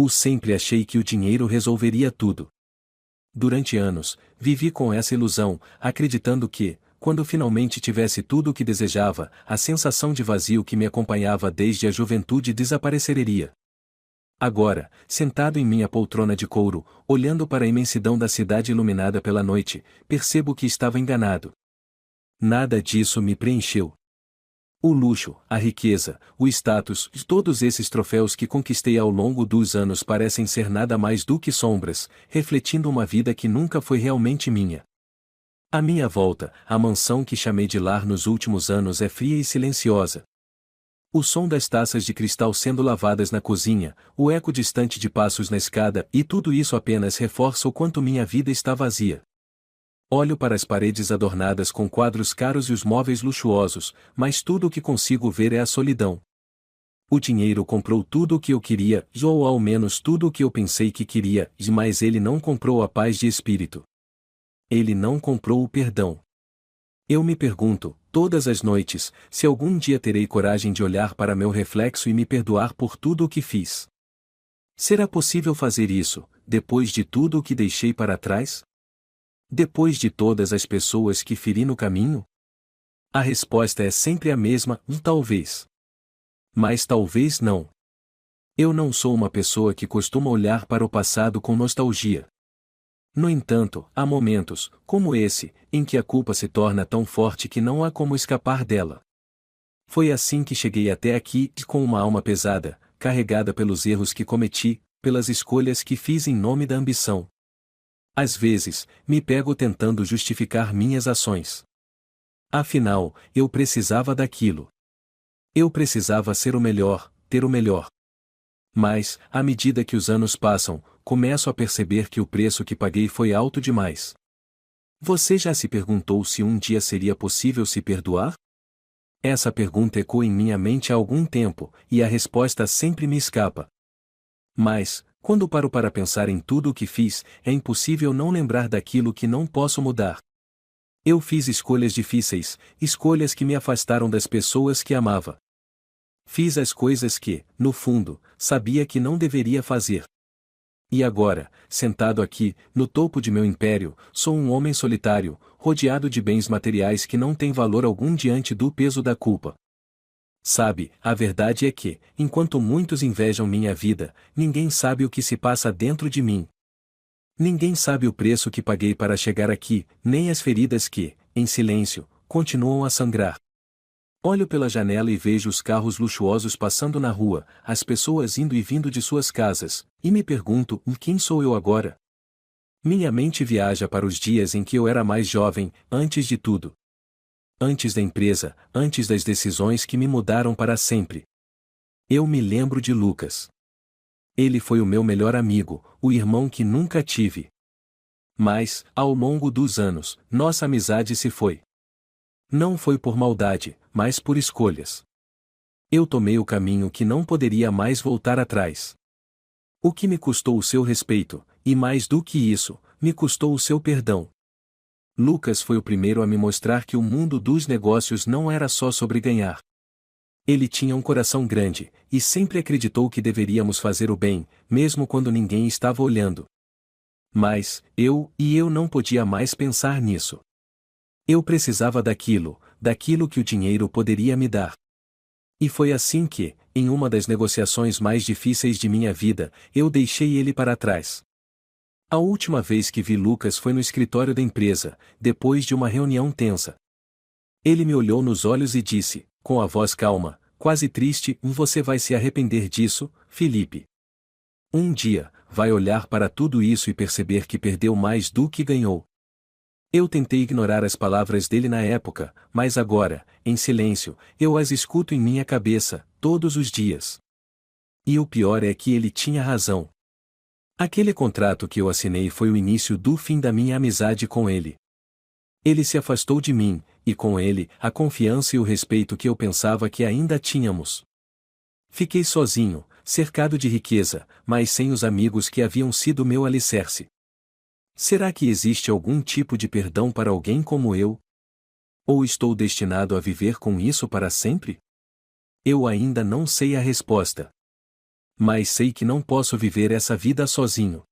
Sempre achei que o dinheiro resolveria tudo. Durante anos, vivi com essa ilusão, acreditando que, quando finalmente tivesse tudo o que desejava, a sensação de vazio que me acompanhava desde a juventude desapareceria. Agora, sentado em minha poltrona de couro, olhando para a imensidão da cidade iluminada pela noite, percebo que estava enganado. Nada disso me preencheu. O luxo, a riqueza, o status, todos esses troféus que conquistei ao longo dos anos parecem ser nada mais do que sombras, refletindo uma vida que nunca foi realmente minha. À minha volta, a mansão que chamei de lar nos últimos anos é fria e silenciosa. O som das taças de cristal sendo lavadas na cozinha, o eco distante de passos na escada, e tudo isso apenas reforça o quanto minha vida está vazia. Olho para as paredes adornadas com quadros caros e os móveis luxuosos, mas tudo o que consigo ver é a solidão. O dinheiro comprou tudo o que eu queria, ou ao menos tudo o que eu pensei que queria, mas ele não comprou a paz de espírito. Ele não comprou o perdão. Eu me pergunto, todas as noites, se algum dia terei coragem de olhar para meu reflexo e me perdoar por tudo o que fiz. Será possível fazer isso, depois de tudo o que deixei para trás? Depois de todas as pessoas que feri no caminho? A resposta é sempre a mesma, talvez. Mas talvez não. Eu não sou uma pessoa que costuma olhar para o passado com nostalgia. No entanto, há momentos, como esse, em que a culpa se torna tão forte que não há como escapar dela. Foi assim que cheguei até aqui, com uma alma pesada, carregada pelos erros que cometi, pelas escolhas que fiz em nome da ambição. Às vezes, me pego tentando justificar minhas ações. Afinal, eu precisava daquilo. Eu precisava ser o melhor, ter o melhor. Mas, à medida que os anos passam, começo a perceber que o preço que paguei foi alto demais. Você já se perguntou se um dia seria possível se perdoar? Essa pergunta ecoa em minha mente há algum tempo, e a resposta sempre me escapa. Mas, quando paro para pensar em tudo o que fiz, é impossível não lembrar daquilo que não posso mudar. Eu fiz escolhas difíceis, escolhas que me afastaram das pessoas que amava. Fiz as coisas que, no fundo, sabia que não deveria fazer. E agora, sentado aqui, no topo de meu império, sou um homem solitário, rodeado de bens materiais que não têm valor algum diante do peso da culpa. Sabe, a verdade é que, enquanto muitos invejam minha vida, ninguém sabe o que se passa dentro de mim. Ninguém sabe o preço que paguei para chegar aqui, nem as feridas que, em silêncio, continuam a sangrar. Olho pela janela e vejo os carros luxuosos passando na rua, as pessoas indo e vindo de suas casas, e me pergunto, quem sou eu agora? Minha mente viaja para os dias em que eu era mais jovem, antes de tudo. Antes da empresa, antes das decisões que me mudaram para sempre. Eu me lembro de Lucas. Ele foi o meu melhor amigo, o irmão que nunca tive. Mas, ao longo dos anos, nossa amizade se foi. Não foi por maldade, mas por escolhas. Eu tomei o caminho que não poderia mais voltar atrás. O que me custou o seu respeito, e mais do que isso, me custou o seu perdão. Lucas foi o primeiro a me mostrar que o mundo dos negócios não era só sobre ganhar. Ele tinha um coração grande, e sempre acreditou que deveríamos fazer o bem, mesmo quando ninguém estava olhando. Mas, eu não podia mais pensar nisso. Eu precisava daquilo que o dinheiro poderia me dar. E foi assim que, em uma das negociações mais difíceis de minha vida, eu deixei ele para trás. A última vez que vi Lucas foi no escritório da empresa, depois de uma reunião tensa. Ele me olhou nos olhos e disse, com a voz calma, quase triste, você vai se arrepender disso, Felipe. Um dia, vai olhar para tudo isso e perceber que perdeu mais do que ganhou. Eu tentei ignorar as palavras dele na época, mas agora, em silêncio, eu as escuto em minha cabeça, todos os dias. E o pior é que ele tinha razão. Aquele contrato que eu assinei foi o início do fim da minha amizade com ele. Ele se afastou de mim, e com ele, a confiança e o respeito que eu pensava que ainda tínhamos. Fiquei sozinho, cercado de riqueza, mas sem os amigos que haviam sido meu alicerce. Será que existe algum tipo de perdão para alguém como eu? Ou estou destinado a viver com isso para sempre? Eu ainda não sei a resposta. Mas sei que não posso viver essa vida sozinho.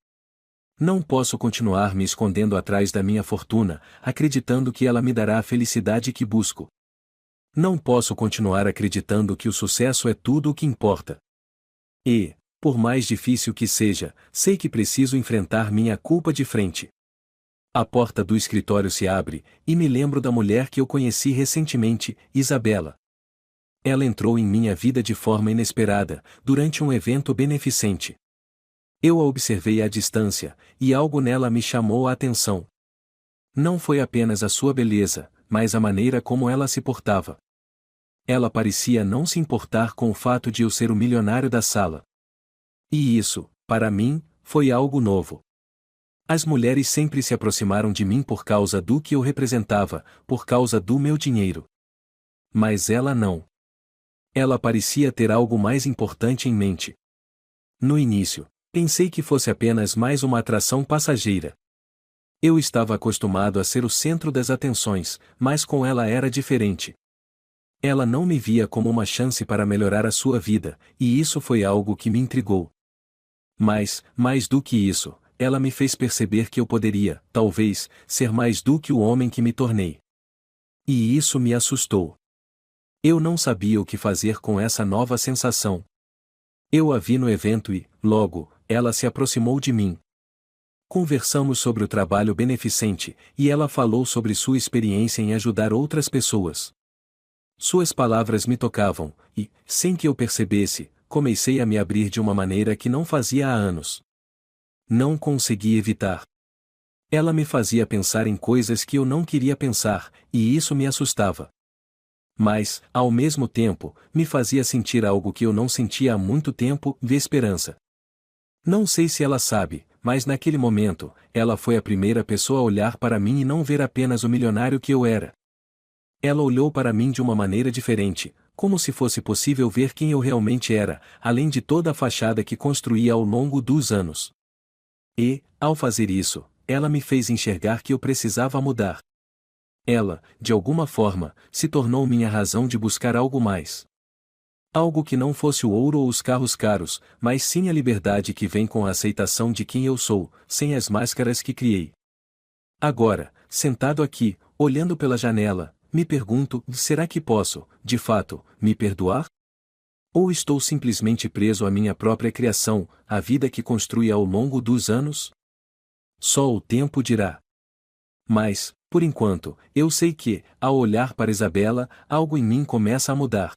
Não posso continuar me escondendo atrás da minha fortuna, acreditando que ela me dará a felicidade que busco. Não posso continuar acreditando que o sucesso é tudo o que importa. E, por mais difícil que seja, sei que preciso enfrentar minha culpa de frente. A porta do escritório se abre, e me lembro da mulher que eu conheci recentemente, Isabela. Ela entrou em minha vida de forma inesperada, durante um evento beneficente. Eu a observei à distância, e algo nela me chamou a atenção. Não foi apenas a sua beleza, mas a maneira como ela se portava. Ela parecia não se importar com o fato de eu ser o milionário da sala. E isso, para mim, foi algo novo. As mulheres sempre se aproximaram de mim por causa do que eu representava, por causa do meu dinheiro. Mas ela não. Ela parecia ter algo mais importante em mente. No início, pensei que fosse apenas mais uma atração passageira. Eu estava acostumado a ser o centro das atenções, mas com ela era diferente. Ela não me via como uma chance para melhorar a sua vida, e isso foi algo que me intrigou. Mas, mais do que isso, ela me fez perceber que eu poderia, talvez, ser mais do que o homem que me tornei. E isso me assustou. Eu não sabia o que fazer com essa nova sensação. Eu a vi no evento e, logo, ela se aproximou de mim. Conversamos sobre o trabalho beneficente, e ela falou sobre sua experiência em ajudar outras pessoas. Suas palavras me tocavam, e, sem que eu percebesse, comecei a me abrir de uma maneira que não fazia há anos. Não consegui evitar. Ela me fazia pensar em coisas que eu não queria pensar, e isso me assustava. Mas, ao mesmo tempo, me fazia sentir algo que eu não sentia há muito tempo, de esperança. Não sei se ela sabe, mas naquele momento, ela foi a primeira pessoa a olhar para mim e não ver apenas o milionário que eu era. Ela olhou para mim de uma maneira diferente, como se fosse possível ver quem eu realmente era, além de toda a fachada que construía ao longo dos anos. E, ao fazer isso, ela me fez enxergar que eu precisava mudar. Ela, de alguma forma, se tornou minha razão de buscar algo mais. Algo que não fosse o ouro ou os carros caros, mas sim a liberdade que vem com a aceitação de quem eu sou, sem as máscaras que criei. Agora, sentado aqui, olhando pela janela, me pergunto, será que posso, de fato, me perdoar? Ou estou simplesmente preso à minha própria criação, à vida que construí ao longo dos anos? Só o tempo dirá. Mas, por enquanto, eu sei que, ao olhar para Isabela, algo em mim começa a mudar.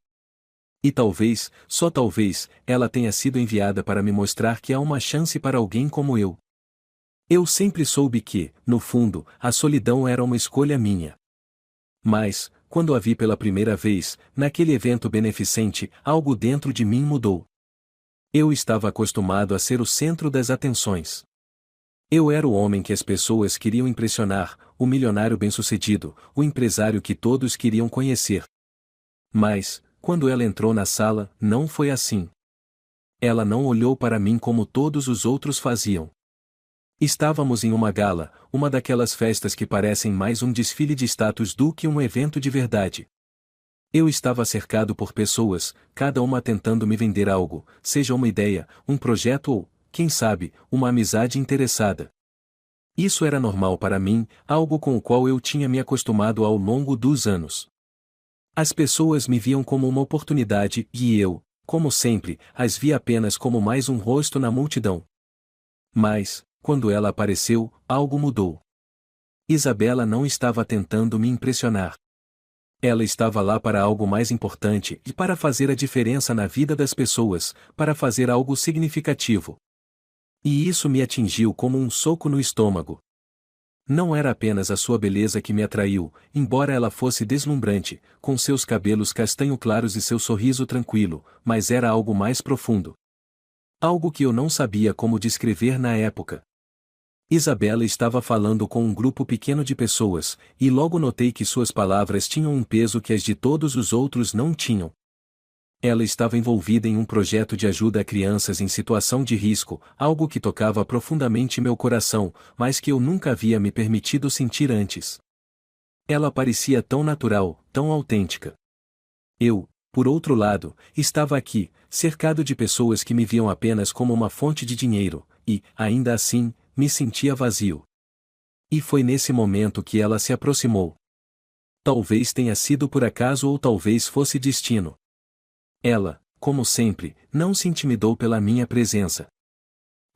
E talvez, só talvez, ela tenha sido enviada para me mostrar que há uma chance para alguém como eu. Eu sempre soube que, no fundo, a solidão era uma escolha minha. Mas, quando a vi pela primeira vez, naquele evento beneficente, algo dentro de mim mudou. Eu estava acostumado a ser o centro das atenções. Eu era o homem que as pessoas queriam impressionar, o milionário bem-sucedido, o empresário que todos queriam conhecer. Mas, quando ela entrou na sala, não foi assim. Ela não olhou para mim como todos os outros faziam. Estávamos em uma gala, uma daquelas festas que parecem mais um desfile de status do que um evento de verdade. Eu estava cercado por pessoas, cada uma tentando me vender algo, seja uma ideia, um projeto ou, quem sabe, uma amizade interessada. Isso era normal para mim, algo com o qual eu tinha me acostumado ao longo dos anos. As pessoas me viam como uma oportunidade, e eu, como sempre, as via apenas como mais um rosto na multidão. Mas, quando ela apareceu, algo mudou. Isabela não estava tentando me impressionar. Ela estava lá para algo mais importante e para fazer a diferença na vida das pessoas, para fazer algo significativo. E isso me atingiu como um soco no estômago. Não era apenas a sua beleza que me atraiu, embora ela fosse deslumbrante, com seus cabelos castanho claros e seu sorriso tranquilo, mas era algo mais profundo. Algo que eu não sabia como descrever na época. Isabela estava falando com um grupo pequeno de pessoas, e logo notei que suas palavras tinham um peso que as de todos os outros não tinham. Ela estava envolvida em um projeto de ajuda a crianças em situação de risco, algo que tocava profundamente meu coração, mas que eu nunca havia me permitido sentir antes. Ela parecia tão natural, tão autêntica. Eu, por outro lado, estava aqui, cercado de pessoas que me viam apenas como uma fonte de dinheiro, e, ainda assim, me sentia vazio. E foi nesse momento que ela se aproximou. Talvez tenha sido por acaso ou talvez fosse destino. Ela, como sempre, não se intimidou pela minha presença.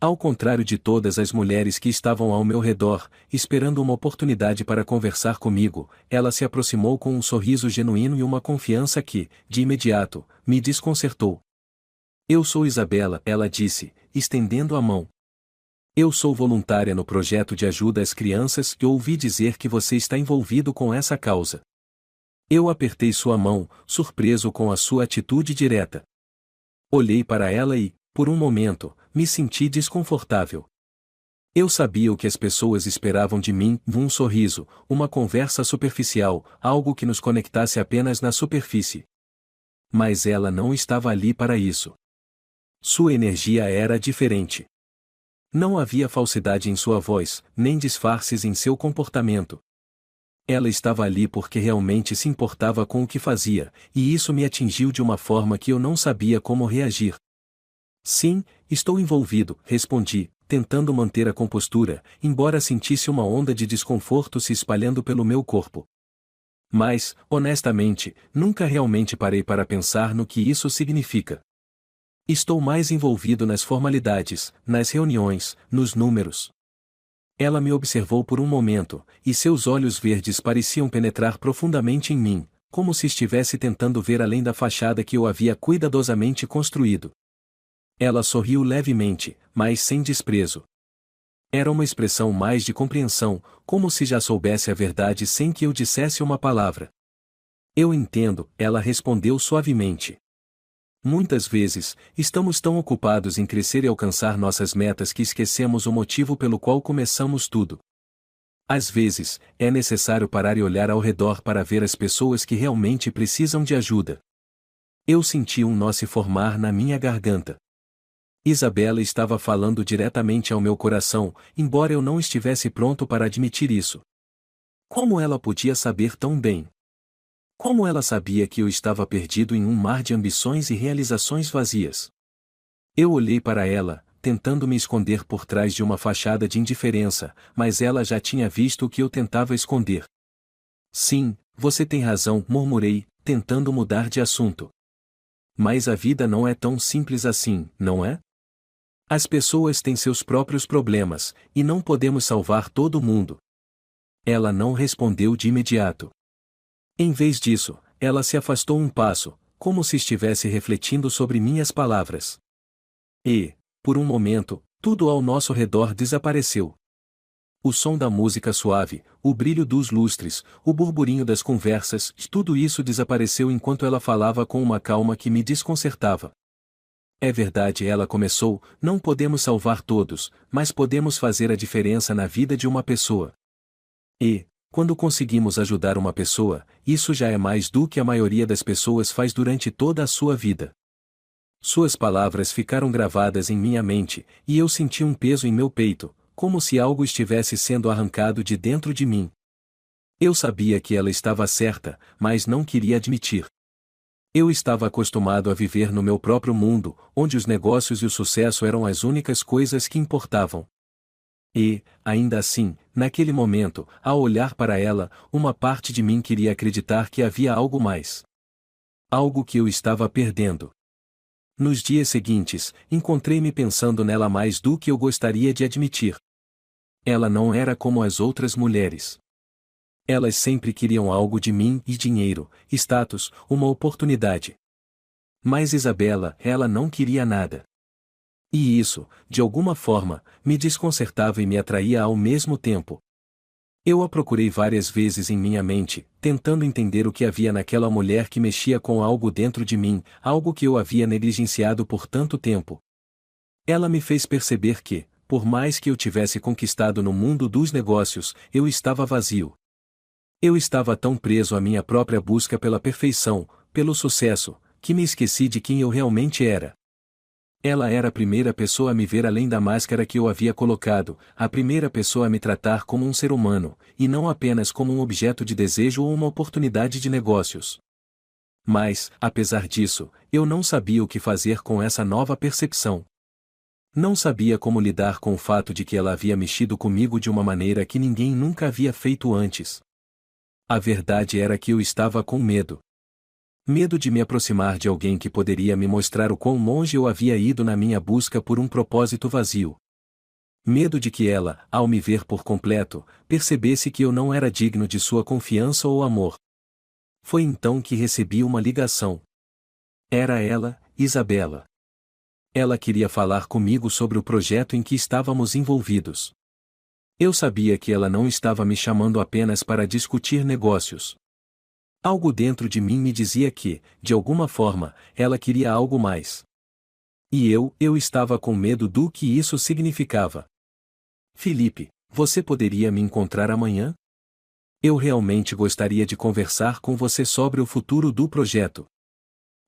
Ao contrário de todas as mulheres que estavam ao meu redor, esperando uma oportunidade para conversar comigo, ela se aproximou com um sorriso genuíno e uma confiança que, de imediato, me desconcertou. Eu sou Isabela, ela disse, estendendo a mão. Eu sou voluntária no projeto de ajuda às crianças e ouvi dizer que você está envolvido com essa causa. Eu apertei sua mão, surpreso com a sua atitude direta. Olhei para ela e, por um momento, me senti desconfortável. Eu sabia o que as pessoas esperavam de mim, um sorriso, uma conversa superficial, algo que nos conectasse apenas na superfície. Mas ela não estava ali para isso. Sua energia era diferente. Não havia falsidade em sua voz, nem disfarces em seu comportamento. Ela estava ali porque realmente se importava com o que fazia, e isso me atingiu de uma forma que eu não sabia como reagir. Sim, estou envolvido, respondi, tentando manter a compostura, embora sentisse uma onda de desconforto se espalhando pelo meu corpo. Mas, honestamente, nunca realmente parei para pensar no que isso significa. Estou mais envolvido nas formalidades, nas reuniões, nos números. Ela me observou por um momento, e seus olhos verdes pareciam penetrar profundamente em mim, como se estivesse tentando ver além da fachada que eu havia cuidadosamente construído. Ela sorriu levemente, mas sem desprezo. Era uma expressão mais de compreensão, como se já soubesse a verdade sem que eu dissesse uma palavra. Eu entendo, ela respondeu suavemente. Muitas vezes, estamos tão ocupados em crescer e alcançar nossas metas que esquecemos o motivo pelo qual começamos tudo. Às vezes, é necessário parar e olhar ao redor para ver as pessoas que realmente precisam de ajuda. Eu senti um nó se formar na minha garganta. Isabela estava falando diretamente ao meu coração, embora eu não estivesse pronto para admitir isso. Como ela podia saber tão bem? Como ela sabia que eu estava perdido em um mar de ambições e realizações vazias? Eu olhei para ela, tentando me esconder por trás de uma fachada de indiferença, mas ela já tinha visto o que eu tentava esconder. Sim, você tem razão, murmurei, tentando mudar de assunto. Mas a vida não é tão simples assim, não é? As pessoas têm seus próprios problemas, e não podemos salvar todo mundo. Ela não respondeu de imediato. Em vez disso, ela se afastou um passo, como se estivesse refletindo sobre minhas palavras. E, por um momento, tudo ao nosso redor desapareceu. O som da música suave, o brilho dos lustres, o burburinho das conversas, tudo isso desapareceu enquanto ela falava com uma calma que me desconcertava. É verdade, ela começou, não podemos salvar todos, mas podemos fazer a diferença na vida de uma pessoa. E, quando conseguimos ajudar uma pessoa, isso já é mais do que a maioria das pessoas faz durante toda a sua vida. Suas palavras ficaram gravadas em minha mente, e eu senti um peso em meu peito, como se algo estivesse sendo arrancado de dentro de mim. Eu sabia que ela estava certa, mas não queria admitir. Eu estava acostumado a viver no meu próprio mundo, onde os negócios e o sucesso eram as únicas coisas que importavam. E, ainda assim, naquele momento, ao olhar para ela, uma parte de mim queria acreditar que havia algo mais. Algo que eu estava perdendo. Nos dias seguintes, encontrei-me pensando nela mais do que eu gostaria de admitir. Ela não era como as outras mulheres. Elas sempre queriam algo de mim e dinheiro, status, uma oportunidade. Mas Isabela, ela não queria nada. E isso, de alguma forma, me desconcertava e me atraía ao mesmo tempo. Eu a procurei várias vezes em minha mente, tentando entender o que havia naquela mulher que mexia com algo dentro de mim, algo que eu havia negligenciado por tanto tempo. Ela me fez perceber que, por mais que eu tivesse conquistado no mundo dos negócios, eu estava vazio. Eu estava tão preso à minha própria busca pela perfeição, pelo sucesso, que me esqueci de quem eu realmente era. Ela era a primeira pessoa a me ver além da máscara que eu havia colocado, a primeira pessoa a me tratar como um ser humano, e não apenas como um objeto de desejo ou uma oportunidade de negócios. Mas, apesar disso, eu não sabia o que fazer com essa nova percepção. Não sabia como lidar com o fato de que ela havia mexido comigo de uma maneira que ninguém nunca havia feito antes. A verdade era que eu estava com medo. Medo de me aproximar de alguém que poderia me mostrar o quão longe eu havia ido na minha busca por um propósito vazio. Medo de que ela, ao me ver por completo, percebesse que eu não era digno de sua confiança ou amor. Foi então que recebi uma ligação. Era ela, Isabela. Ela queria falar comigo sobre o projeto em que estávamos envolvidos. Eu sabia que ela não estava me chamando apenas para discutir negócios. Algo dentro de mim me dizia que, de alguma forma, ela queria algo mais. E eu estava com medo do que isso significava. Felipe, você poderia me encontrar amanhã? Eu realmente gostaria de conversar com você sobre o futuro do projeto.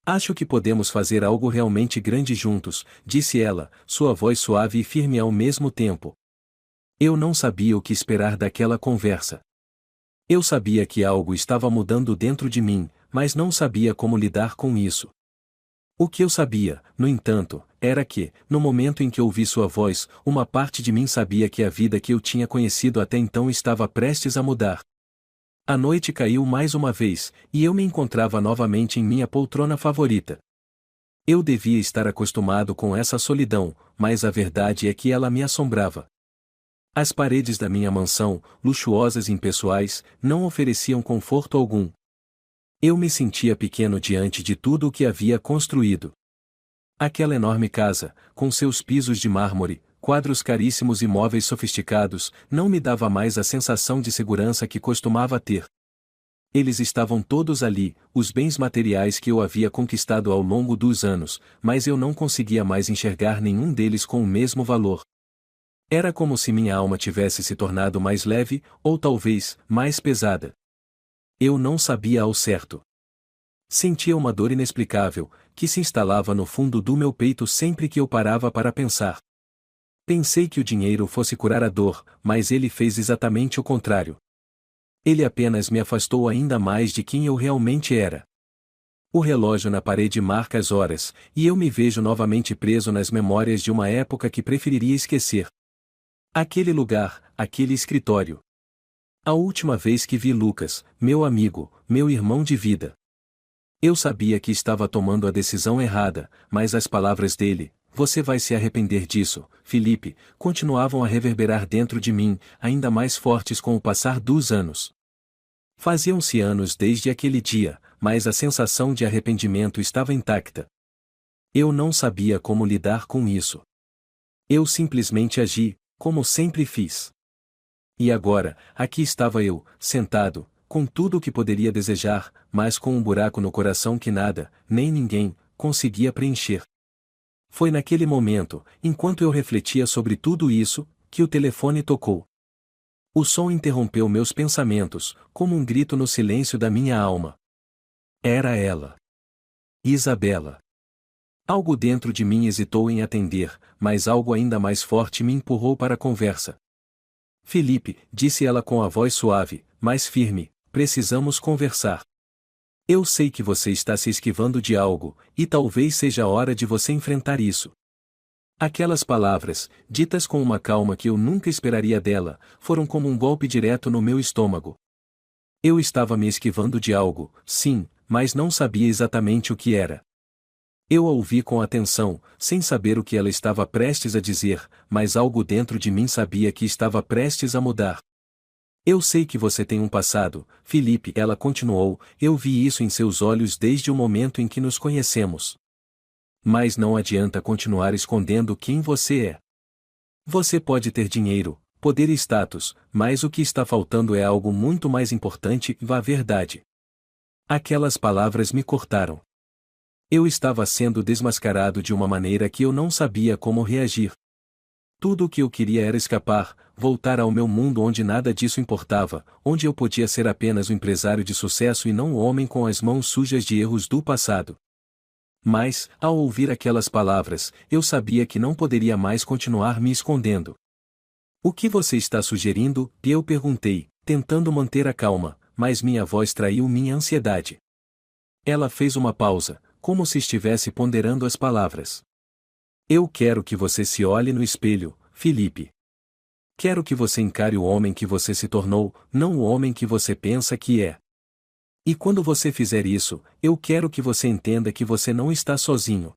Acho que podemos fazer algo realmente grande juntos, disse ela, sua voz suave e firme ao mesmo tempo. Eu não sabia o que esperar daquela conversa. Eu sabia que algo estava mudando dentro de mim, mas não sabia como lidar com isso. O que eu sabia, no entanto, era que, no momento em que ouvi sua voz, uma parte de mim sabia que a vida que eu tinha conhecido até então estava prestes a mudar. A noite caiu mais uma vez, e eu me encontrava novamente em minha poltrona favorita. Eu devia estar acostumado com essa solidão, mas a verdade é que ela me assombrava. As paredes da minha mansão, luxuosas e impessoais, não ofereciam conforto algum. Eu me sentia pequeno diante de tudo o que havia construído. Aquela enorme casa, com seus pisos de mármore, quadros caríssimos e móveis sofisticados, não me dava mais a sensação de segurança que costumava ter. Eles estavam todos ali, os bens materiais que eu havia conquistado ao longo dos anos, mas eu não conseguia mais enxergar nenhum deles com o mesmo valor. Era como se minha alma tivesse se tornado mais leve, ou talvez, mais pesada. Eu não sabia ao certo. Sentia uma dor inexplicável, que se instalava no fundo do meu peito sempre que eu parava para pensar. Pensei que o dinheiro fosse curar a dor, mas ele fez exatamente o contrário. Ele apenas me afastou ainda mais de quem eu realmente era. O relógio na parede marca as horas, e eu me vejo novamente preso nas memórias de uma época que preferiria esquecer. Aquele lugar, aquele escritório. A última vez que vi Lucas, meu amigo, meu irmão de vida. Eu sabia que estava tomando a decisão errada, mas as palavras dele, "Você vai se arrepender disso, Felipe", continuavam a reverberar dentro de mim, ainda mais fortes com o passar dos anos. Faziam-se anos desde aquele dia, mas a sensação de arrependimento estava intacta. Eu não sabia como lidar com isso. Eu simplesmente agi, como sempre fiz. E agora, aqui estava eu, sentado, com tudo o que poderia desejar, mas com um buraco no coração que nada, nem ninguém, conseguia preencher. Foi naquele momento, enquanto eu refletia sobre tudo isso, que o telefone tocou. O som interrompeu meus pensamentos, como um grito no silêncio da minha alma. Era ela. Isabela. Algo dentro de mim hesitou em atender, mas algo ainda mais forte me empurrou para a conversa. "Felipe", disse ela com a voz suave, mas firme, "precisamos conversar. Eu sei que você está se esquivando de algo, e talvez seja a hora de você enfrentar isso." Aquelas palavras, ditas com uma calma que eu nunca esperaria dela, foram como um golpe direto no meu estômago. Eu estava me esquivando de algo, sim, mas não sabia exatamente o que era. Eu a ouvi com atenção, sem saber o que ela estava prestes a dizer, mas algo dentro de mim sabia que estava prestes a mudar. "Eu sei que você tem um passado, Felipe", ela continuou, "eu vi isso em seus olhos desde o momento em que nos conhecemos. Mas não adianta continuar escondendo quem você é. Você pode ter dinheiro, poder e status, mas o que está faltando é algo muito mais importante, a verdade." Aquelas palavras me cortaram. Eu estava sendo desmascarado de uma maneira que eu não sabia como reagir. Tudo o que eu queria era escapar, voltar ao meu mundo onde nada disso importava, onde eu podia ser apenas um empresário de sucesso e não um homem com as mãos sujas de erros do passado. Mas, ao ouvir aquelas palavras, eu sabia que não poderia mais continuar me escondendo. "O que você está sugerindo?", eu perguntei, tentando manter a calma, mas minha voz traiu minha ansiedade. Ela fez uma pausa, como se estivesse ponderando as palavras. Eu quero que você se olhe no espelho, Felipe. Quero que você encare o homem que você se tornou, não o homem que você pensa que é. E quando você fizer isso, eu quero que você entenda que você não está sozinho.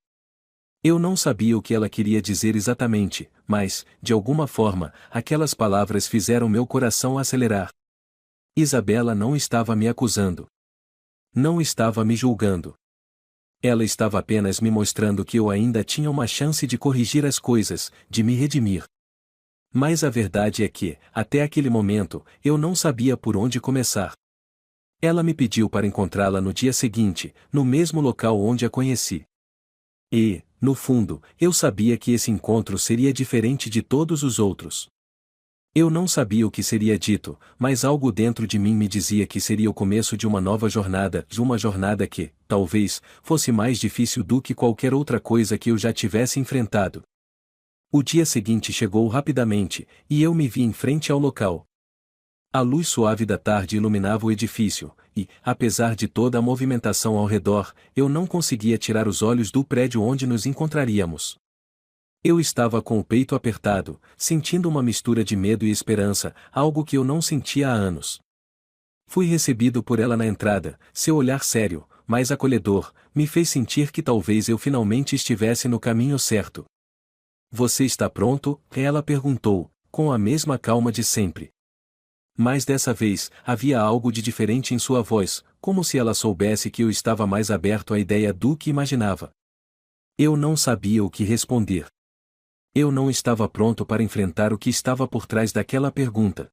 Eu não sabia o que ela queria dizer exatamente, mas, de alguma forma, aquelas palavras fizeram meu coração acelerar. Isabela não estava me acusando. Não estava me julgando. Ela estava apenas me mostrando que eu ainda tinha uma chance de corrigir as coisas, de me redimir. Mas a verdade é que, até aquele momento, eu não sabia por onde começar. Ela me pediu para encontrá-la no dia seguinte, no mesmo local onde a conheci. E, no fundo, eu sabia que esse encontro seria diferente de todos os outros. Eu não sabia o que seria dito, mas algo dentro de mim me dizia que seria o começo de uma nova jornada, de uma jornada que, talvez, fosse mais difícil do que qualquer outra coisa que eu já tivesse enfrentado. O dia seguinte chegou rapidamente, e eu me vi em frente ao local. A luz suave da tarde iluminava o edifício, e, apesar de toda a movimentação ao redor, eu não conseguia tirar os olhos do prédio onde nos encontraríamos. Eu estava com o peito apertado, sentindo uma mistura de medo e esperança, algo que eu não sentia há anos. Fui recebido por ela na entrada, seu olhar sério, mas acolhedor, me fez sentir que talvez eu finalmente estivesse no caminho certo. Você está pronto? Ela perguntou, com a mesma calma de sempre. Mas dessa vez, havia algo de diferente em sua voz, como se ela soubesse que eu estava mais aberto à ideia do que imaginava. Eu não sabia o que responder. Eu não estava pronto para enfrentar o que estava por trás daquela pergunta.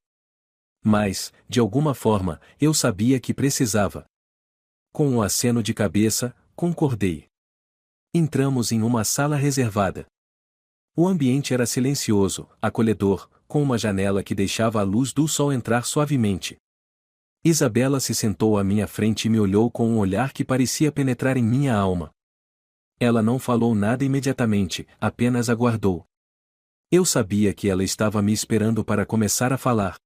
Mas, de alguma forma, eu sabia que precisava. Com um aceno de cabeça, concordei. Entramos em uma sala reservada. O ambiente era silencioso, acolhedor, com uma janela que deixava a luz do sol entrar suavemente. Isabela se sentou à minha frente e me olhou com um olhar que parecia penetrar em minha alma. Ela não falou nada imediatamente, apenas aguardou. Eu sabia que ela estava me esperando para começar a falar.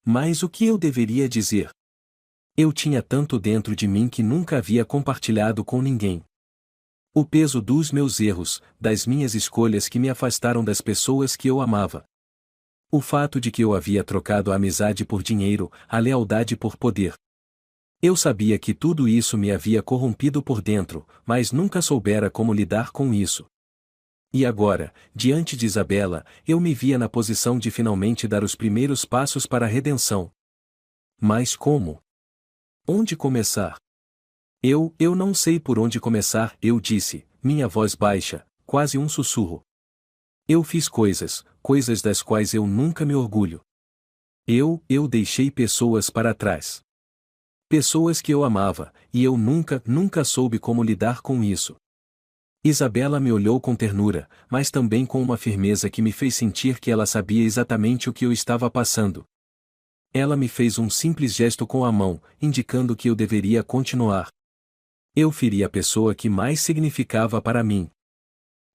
Mas o que eu deveria dizer? Eu tinha tanto dentro de mim que nunca havia compartilhado com ninguém. O peso dos meus erros, das minhas escolhas que me afastaram das pessoas que eu amava. O fato de que eu havia trocado a amizade por dinheiro, a lealdade por poder. Eu sabia que tudo isso me havia corrompido por dentro, mas nunca soubera como lidar com isso. E agora, diante de Isabela, eu me via na posição de finalmente dar os primeiros passos para a redenção. Mas como? Onde começar? Eu não sei por onde começar, eu disse, minha voz baixa, quase um sussurro. Eu fiz coisas das quais eu nunca me orgulho. Eu deixei pessoas para trás. Pessoas que eu amava, e eu nunca soube como lidar com isso. Isabela me olhou com ternura, mas também com uma firmeza que me fez sentir que ela sabia exatamente o que eu estava passando. Ela me fez um simples gesto com a mão, indicando que eu deveria continuar. Eu feri a pessoa que mais significava para mim.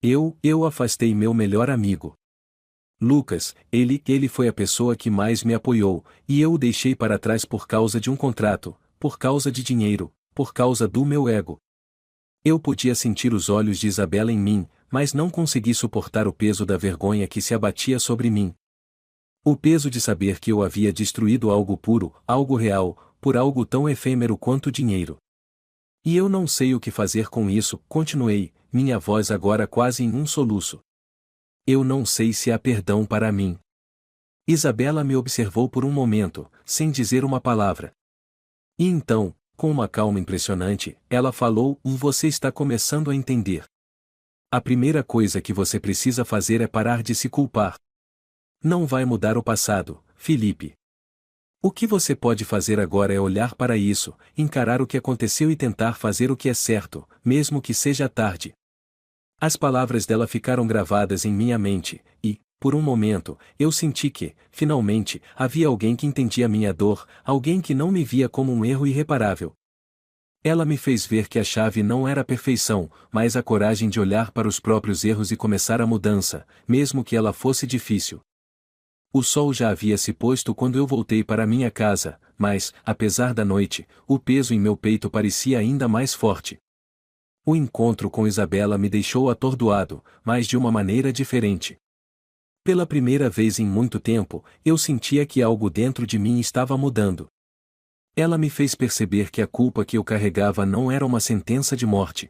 Eu afastei meu melhor amigo. Lucas, ele foi a pessoa que mais me apoiou, e eu o deixei para trás por causa de um contrato, por causa de dinheiro, por causa do meu ego. Eu podia sentir os olhos de Isabela em mim, mas não consegui suportar o peso da vergonha que se abatia sobre mim. O peso de saber que eu havia destruído algo puro, algo real, por algo tão efêmero quanto dinheiro. E eu não sei o que fazer com isso, continuei, minha voz agora quase em um soluço. Eu não sei se há perdão para mim. Isabela me observou por um momento, sem dizer uma palavra. E então, com uma calma impressionante, ela falou: Você está começando a entender. A primeira coisa que você precisa fazer é parar de se culpar. Não vai mudar o passado, Felipe. O que você pode fazer agora é olhar para isso, encarar o que aconteceu e tentar fazer o que é certo, mesmo que seja tarde. As palavras dela ficaram gravadas em minha mente, e, por um momento, eu senti que, finalmente, havia alguém que entendia minha dor, alguém que não me via como um erro irreparável. Ela me fez ver que a chave não era a perfeição, mas a coragem de olhar para os próprios erros e começar a mudança, mesmo que ela fosse difícil. O sol já havia se posto quando eu voltei para minha casa, mas, apesar da noite, o peso em meu peito parecia ainda mais forte. O encontro com Isabela me deixou atordoado, mas de uma maneira diferente. Pela primeira vez em muito tempo, eu sentia que algo dentro de mim estava mudando. Ela me fez perceber que a culpa que eu carregava não era uma sentença de morte.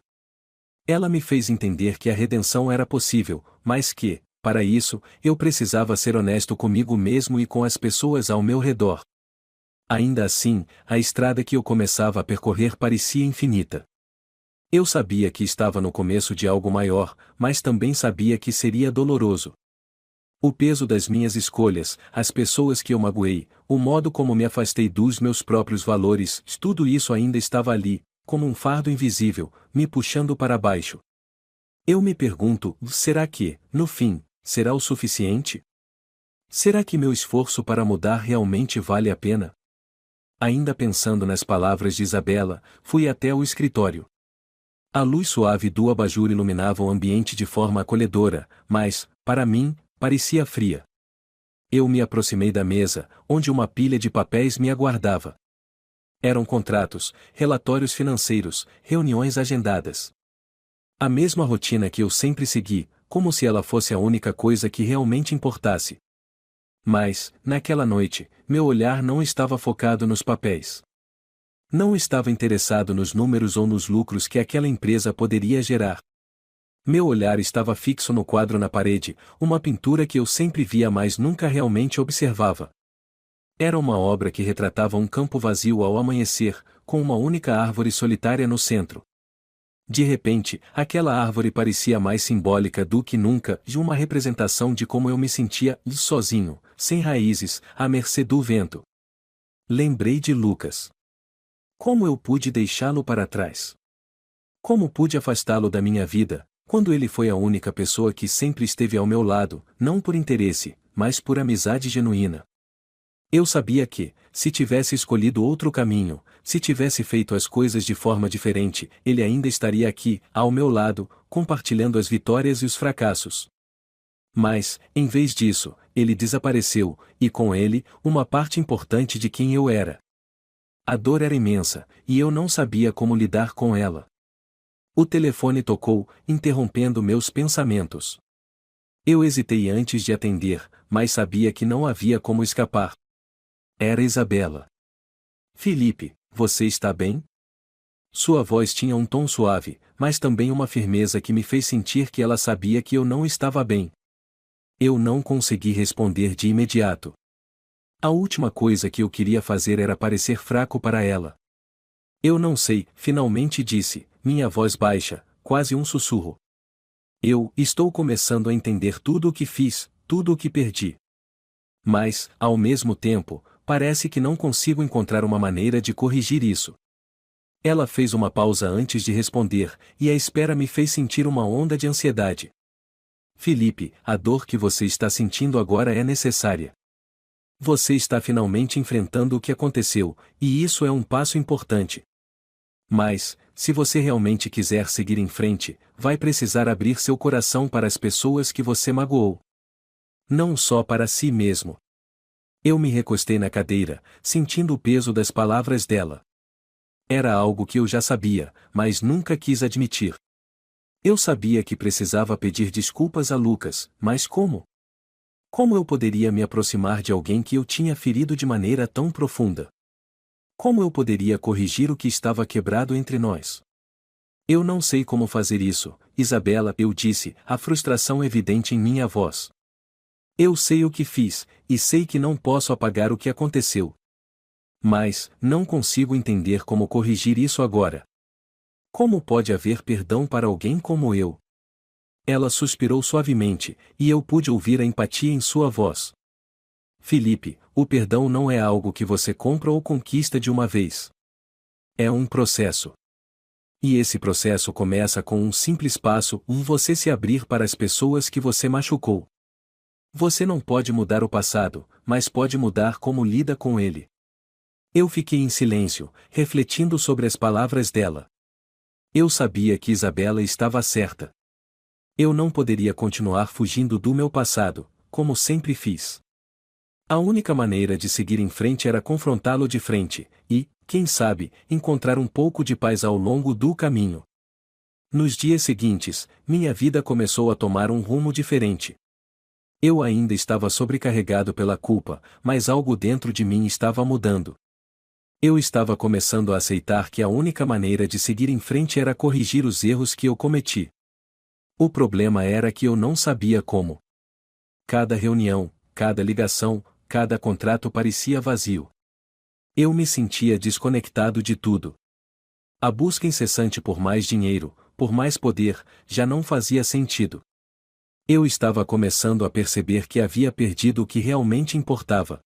Ela me fez entender que a redenção era possível, mas que, para isso, eu precisava ser honesto comigo mesmo e com as pessoas ao meu redor. Ainda assim, a estrada que eu começava a percorrer parecia infinita. Eu sabia que estava no começo de algo maior, mas também sabia que seria doloroso. O peso das minhas escolhas, as pessoas que eu magoei, o modo como me afastei dos meus próprios valores, tudo isso ainda estava ali, como um fardo invisível, me puxando para baixo. Eu me pergunto, será que, no fim, será o suficiente? Será que meu esforço para mudar realmente vale a pena? Ainda pensando nas palavras de Isabela, fui até o escritório. A luz suave do abajur iluminava o ambiente de forma acolhedora, mas, para mim, parecia fria. Eu me aproximei da mesa, onde uma pilha de papéis me aguardava. Eram contratos, relatórios financeiros, reuniões agendadas. A mesma rotina que eu sempre segui, como se ela fosse a única coisa que realmente importasse. Mas, naquela noite, meu olhar não estava focado nos papéis. Não estava interessado nos números ou nos lucros que aquela empresa poderia gerar. Meu olhar estava fixo no quadro na parede, uma pintura que eu sempre via mas nunca realmente observava. Era uma obra que retratava um campo vazio ao amanhecer, com uma única árvore solitária no centro. De repente, aquela árvore parecia mais simbólica do que nunca, de uma representação de como eu me sentia, sozinho, sem raízes, à mercê do vento. Lembrei de Lucas. Como eu pude deixá-lo para trás? Como pude afastá-lo da minha vida, quando ele foi a única pessoa que sempre esteve ao meu lado, não por interesse, mas por amizade genuína? Eu sabia que, se tivesse escolhido outro caminho, se tivesse feito as coisas de forma diferente, ele ainda estaria aqui, ao meu lado, compartilhando as vitórias e os fracassos. Mas, em vez disso, ele desapareceu, e com ele, uma parte importante de quem eu era. A dor era imensa, e eu não sabia como lidar com ela. O telefone tocou, interrompendo meus pensamentos. Eu hesitei antes de atender, mas sabia que não havia como escapar. Era Isabela. Felipe, você está bem? Sua voz tinha um tom suave, mas também uma firmeza que me fez sentir que ela sabia que eu não estava bem. Eu não consegui responder de imediato. A última coisa que eu queria fazer era parecer fraco para ela. Eu não sei, finalmente disse, minha voz baixa, quase um sussurro. Eu estou começando a entender tudo o que fiz, tudo o que perdi. Mas, ao mesmo tempo, parece que não consigo encontrar uma maneira de corrigir isso. Ela fez uma pausa antes de responder, e a espera me fez sentir uma onda de ansiedade. Felipe, a dor que você está sentindo agora é necessária. Você está finalmente enfrentando o que aconteceu, e isso é um passo importante. Mas, se você realmente quiser seguir em frente, vai precisar abrir seu coração para as pessoas que você magoou. Não só para si mesmo. Eu me recostei na cadeira, sentindo o peso das palavras dela. Era algo que eu já sabia, mas nunca quis admitir. Eu sabia que precisava pedir desculpas a Lucas, mas como? Como eu poderia me aproximar de alguém que eu tinha ferido de maneira tão profunda? Como eu poderia corrigir o que estava quebrado entre nós? Eu não sei como fazer isso, Isabela, eu disse, a frustração evidente em minha voz. Eu sei o que fiz, e sei que não posso apagar o que aconteceu. Mas, não consigo entender como corrigir isso agora. Como pode haver perdão para alguém como eu? Ela suspirou suavemente, e eu pude ouvir a empatia em sua voz. Felipe, o perdão não é algo que você compra ou conquista de uma vez. É um processo. E esse processo começa com um simples passo, você se abrir para as pessoas que você machucou. Você não pode mudar o passado, mas pode mudar como lida com ele. Eu fiquei em silêncio, refletindo sobre as palavras dela. Eu sabia que Isabela estava certa. Eu não poderia continuar fugindo do meu passado, como sempre fiz. A única maneira de seguir em frente era confrontá-lo de frente, e, quem sabe, encontrar um pouco de paz ao longo do caminho. Nos dias seguintes, minha vida começou a tomar um rumo diferente. Eu ainda estava sobrecarregado pela culpa, mas algo dentro de mim estava mudando. Eu estava começando a aceitar que a única maneira de seguir em frente era corrigir os erros que eu cometi. O problema era que eu não sabia como. Cada reunião, cada ligação, cada contrato parecia vazio. Eu me sentia desconectado de tudo. A busca incessante por mais dinheiro, por mais poder, já não fazia sentido. Eu estava começando a perceber que havia perdido o que realmente importava.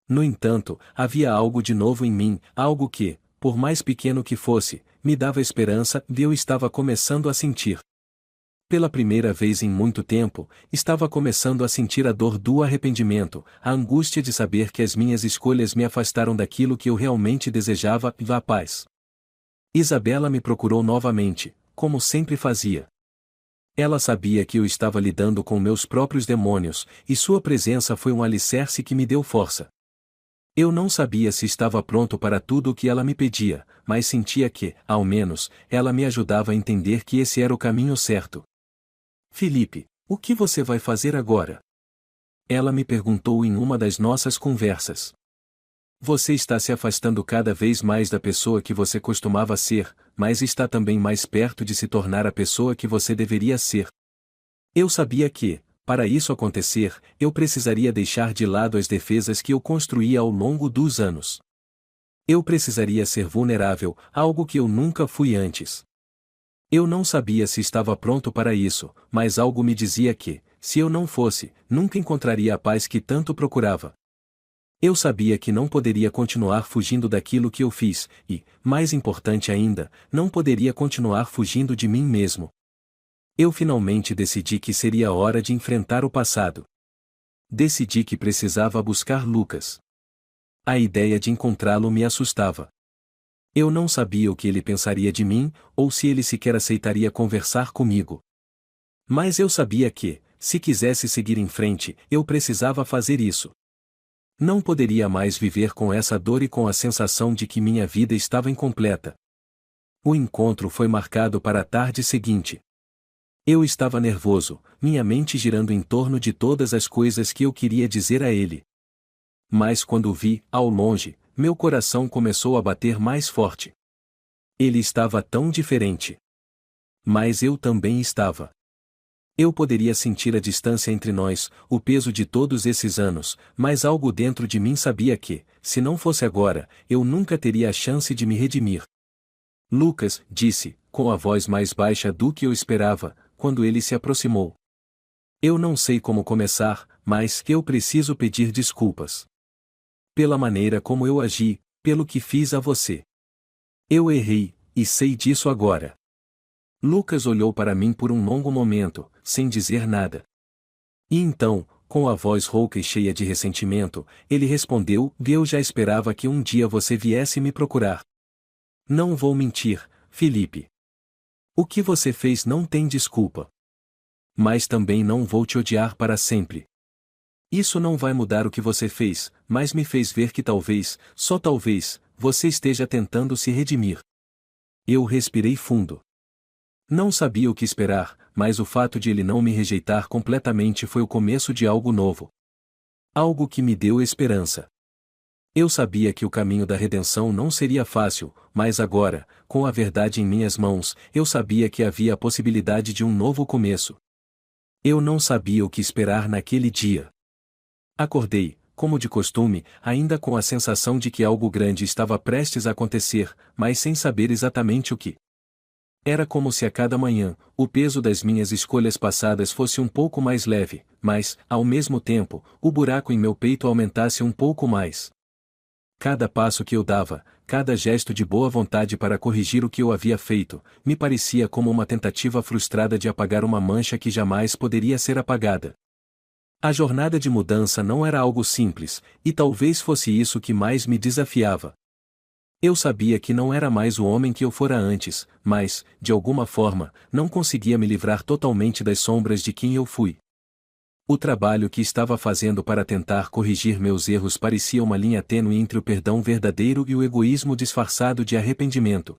No entanto, havia algo de novo em mim, algo que, por mais pequeno que fosse, me dava esperança e eu estava começando a sentir. Pela primeira vez em muito tempo, estava começando a sentir a dor do arrependimento, a angústia de saber que as minhas escolhas me afastaram daquilo que eu realmente desejava e a paz. Isabela me procurou novamente, como sempre fazia. Ela sabia que eu estava lidando com meus próprios demônios, e sua presença foi um alicerce que me deu força. Eu não sabia se estava pronto para tudo o que ela me pedia, mas sentia que, ao menos, ela me ajudava a entender que esse era o caminho certo. Felipe, o que você vai fazer agora? Ela me perguntou em uma das nossas conversas. Você está se afastando cada vez mais da pessoa que você costumava ser, mas está também mais perto de se tornar a pessoa que você deveria ser. Eu sabia que, para isso acontecer, eu precisaria deixar de lado as defesas que eu construí ao longo dos anos. Eu precisaria ser vulnerável, algo que eu nunca fui antes. Eu não sabia se estava pronto para isso, mas algo me dizia que, se eu não fosse, nunca encontraria a paz que tanto procurava. Eu sabia que não poderia continuar fugindo daquilo que eu fiz, e, mais importante ainda, não poderia continuar fugindo de mim mesmo. Eu finalmente decidi que seria hora de enfrentar o passado. Decidi que precisava buscar Lucas. A ideia de encontrá-lo me assustava. Eu não sabia o que ele pensaria de mim, ou se ele sequer aceitaria conversar comigo. Mas eu sabia que, se quisesse seguir em frente, eu precisava fazer isso. Não poderia mais viver com essa dor e com a sensação de que minha vida estava incompleta. O encontro foi marcado para a tarde seguinte. Eu estava nervoso, minha mente girando em torno de todas as coisas que eu queria dizer a ele. Mas quando o vi, ao longe, meu coração começou a bater mais forte. Ele estava tão diferente. Mas eu também estava. Eu poderia sentir a distância entre nós, o peso de todos esses anos, mas algo dentro de mim sabia que, se não fosse agora, eu nunca teria a chance de me redimir. Lucas, disse, com a voz mais baixa do que eu esperava, quando ele se aproximou. Eu não sei como começar, mas eu preciso pedir desculpas. Pela maneira como eu agi, pelo que fiz a você. Eu errei, e sei disso agora. Lucas olhou para mim por um longo momento, sem dizer nada. E então, com a voz rouca e cheia de ressentimento, ele respondeu: eu já esperava que um dia você viesse me procurar. Não vou mentir, Felipe. O que você fez não tem desculpa. Mas também não vou te odiar para sempre. Isso não vai mudar o que você fez, mas me fez ver que talvez, só talvez, você esteja tentando se redimir. Eu respirei fundo. Não sabia o que esperar, mas o fato de ele não me rejeitar completamente foi o começo de algo novo. Algo que me deu esperança. Eu sabia que o caminho da redenção não seria fácil, mas agora, com a verdade em minhas mãos, eu sabia que havia a possibilidade de um novo começo. Eu não sabia o que esperar naquele dia. Acordei, como de costume, ainda com a sensação de que algo grande estava prestes a acontecer, mas sem saber exatamente o que. Era como se a cada manhã, o peso das minhas escolhas passadas fosse um pouco mais leve, mas, ao mesmo tempo, o buraco em meu peito aumentasse um pouco mais. Cada passo que eu dava, cada gesto de boa vontade para corrigir o que eu havia feito, me parecia como uma tentativa frustrada de apagar uma mancha que jamais poderia ser apagada. A jornada de mudança não era algo simples, e talvez fosse isso que mais me desafiava. Eu sabia que não era mais o homem que eu fora antes, mas, de alguma forma, não conseguia me livrar totalmente das sombras de quem eu fui. O trabalho que estava fazendo para tentar corrigir meus erros parecia uma linha tênue entre o perdão verdadeiro e o egoísmo disfarçado de arrependimento.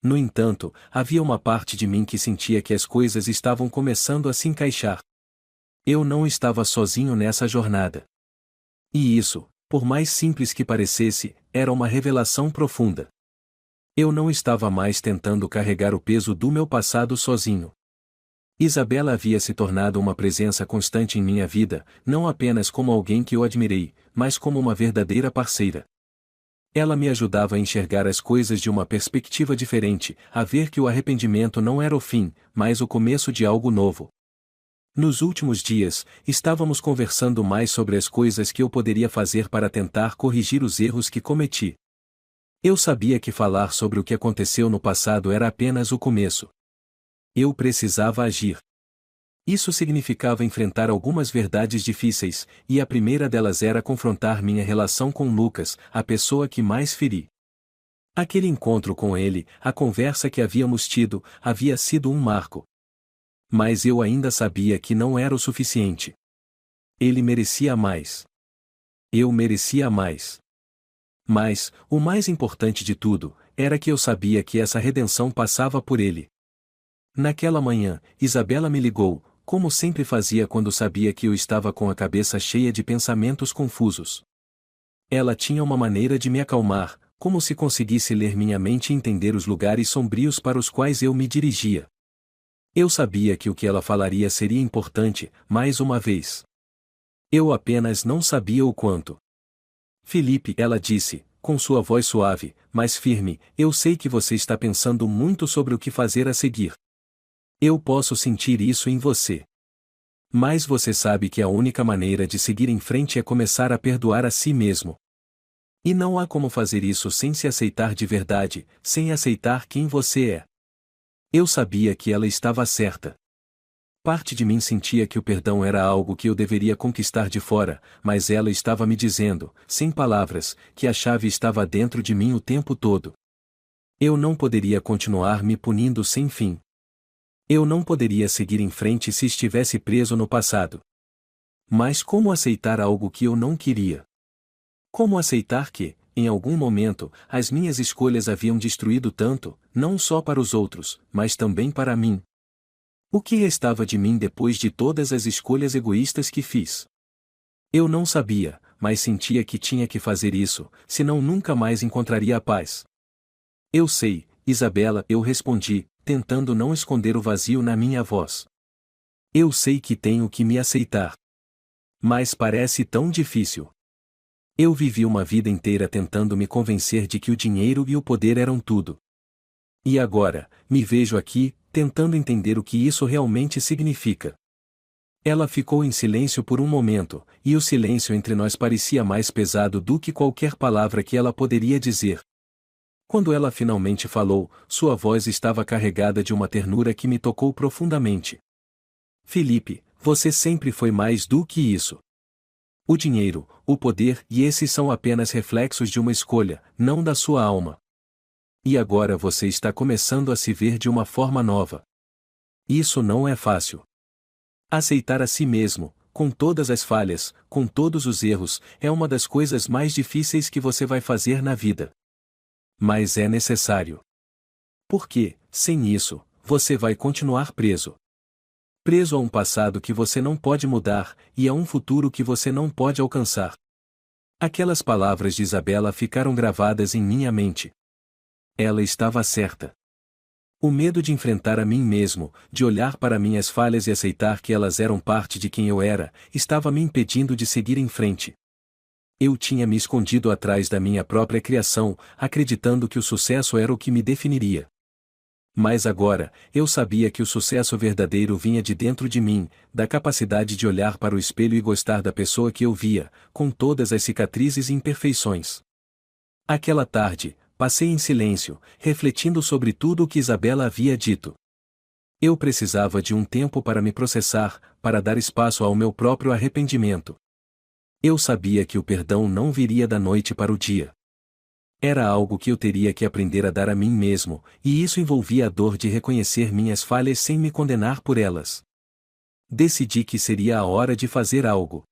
No entanto, havia uma parte de mim que sentia que as coisas estavam começando a se encaixar. Eu não estava sozinho nessa jornada. E isso, por mais simples que parecesse, era uma revelação profunda. Eu não estava mais tentando carregar o peso do meu passado sozinho. Isabela havia se tornado uma presença constante em minha vida, não apenas como alguém que eu admirei, mas como uma verdadeira parceira. Ela me ajudava a enxergar as coisas de uma perspectiva diferente, a ver que o arrependimento não era o fim, mas o começo de algo novo. Nos últimos dias, estávamos conversando mais sobre as coisas que eu poderia fazer para tentar corrigir os erros que cometi. Eu sabia que falar sobre o que aconteceu no passado era apenas o começo. Eu precisava agir. Isso significava enfrentar algumas verdades difíceis, e a primeira delas era confrontar minha relação com Lucas, a pessoa que mais feri. Aquele encontro com ele, a conversa que havíamos tido, havia sido um marco. Mas eu ainda sabia que não era o suficiente. Ele merecia mais. Eu merecia mais. Mas, o mais importante de tudo, era que eu sabia que essa redenção passava por ele. Naquela manhã, Isabela me ligou, como sempre fazia quando sabia que eu estava com a cabeça cheia de pensamentos confusos. Ela tinha uma maneira de me acalmar, como se conseguisse ler minha mente e entender os lugares sombrios para os quais eu me dirigia. Eu sabia que o que ela falaria seria importante, mais uma vez. Eu apenas não sabia o quanto. Felipe, ela disse, com sua voz suave, mas firme, eu sei que você está pensando muito sobre o que fazer a seguir. Eu posso sentir isso em você. Mas você sabe que a única maneira de seguir em frente é começar a perdoar a si mesmo. E não há como fazer isso sem se aceitar de verdade, sem aceitar quem você é. Eu sabia que ela estava certa. Parte de mim sentia que o perdão era algo que eu deveria conquistar de fora, mas ela estava me dizendo, sem palavras, que a chave estava dentro de mim o tempo todo. Eu não poderia continuar me punindo sem fim. Eu não poderia seguir em frente se estivesse preso no passado. Mas como aceitar algo que eu não queria? Como aceitar que, em algum momento, as minhas escolhas haviam destruído tanto, não só para os outros, mas também para mim? O que restava de mim depois de todas as escolhas egoístas que fiz? Eu não sabia, mas sentia que tinha que fazer isso, senão nunca mais encontraria a paz. Eu sei, Isabela, eu respondi, tentando não esconder o vazio na minha voz. Eu sei que tenho que me aceitar. Mas parece tão difícil. Eu vivi uma vida inteira tentando me convencer de que o dinheiro e o poder eram tudo. E agora, me vejo aqui, tentando entender o que isso realmente significa. Ela ficou em silêncio por um momento, e o silêncio entre nós parecia mais pesado do que qualquer palavra que ela poderia dizer. Quando ela finalmente falou, sua voz estava carregada de uma ternura que me tocou profundamente. Felipe, você sempre foi mais do que isso. O dinheiro, o poder e esses são apenas reflexos de uma escolha, não da sua alma. E agora você está começando a se ver de uma forma nova. Isso não é fácil. Aceitar a si mesmo, com todas as falhas, com todos os erros, é uma das coisas mais difíceis que você vai fazer na vida. Mas é necessário. Porque, sem isso, você vai continuar preso. Preso a um passado que você não pode mudar, e a um futuro que você não pode alcançar. Aquelas palavras de Isabela ficaram gravadas em minha mente. Ela estava certa. O medo de enfrentar a mim mesmo, de olhar para minhas falhas e aceitar que elas eram parte de quem eu era, estava me impedindo de seguir em frente. Eu tinha me escondido atrás da minha própria criação, acreditando que o sucesso era o que me definiria. Mas agora, eu sabia que o sucesso verdadeiro vinha de dentro de mim, da capacidade de olhar para o espelho e gostar da pessoa que eu via, com todas as cicatrizes e imperfeições. Aquela tarde, passei em silêncio, refletindo sobre tudo o que Isabela havia dito. Eu precisava de um tempo para me processar, para dar espaço ao meu próprio arrependimento. Eu sabia que o perdão não viria da noite para o dia. Era algo que eu teria que aprender a dar a mim mesmo, e isso envolvia a dor de reconhecer minhas falhas sem me condenar por elas. Decidi que seria a hora de fazer algo.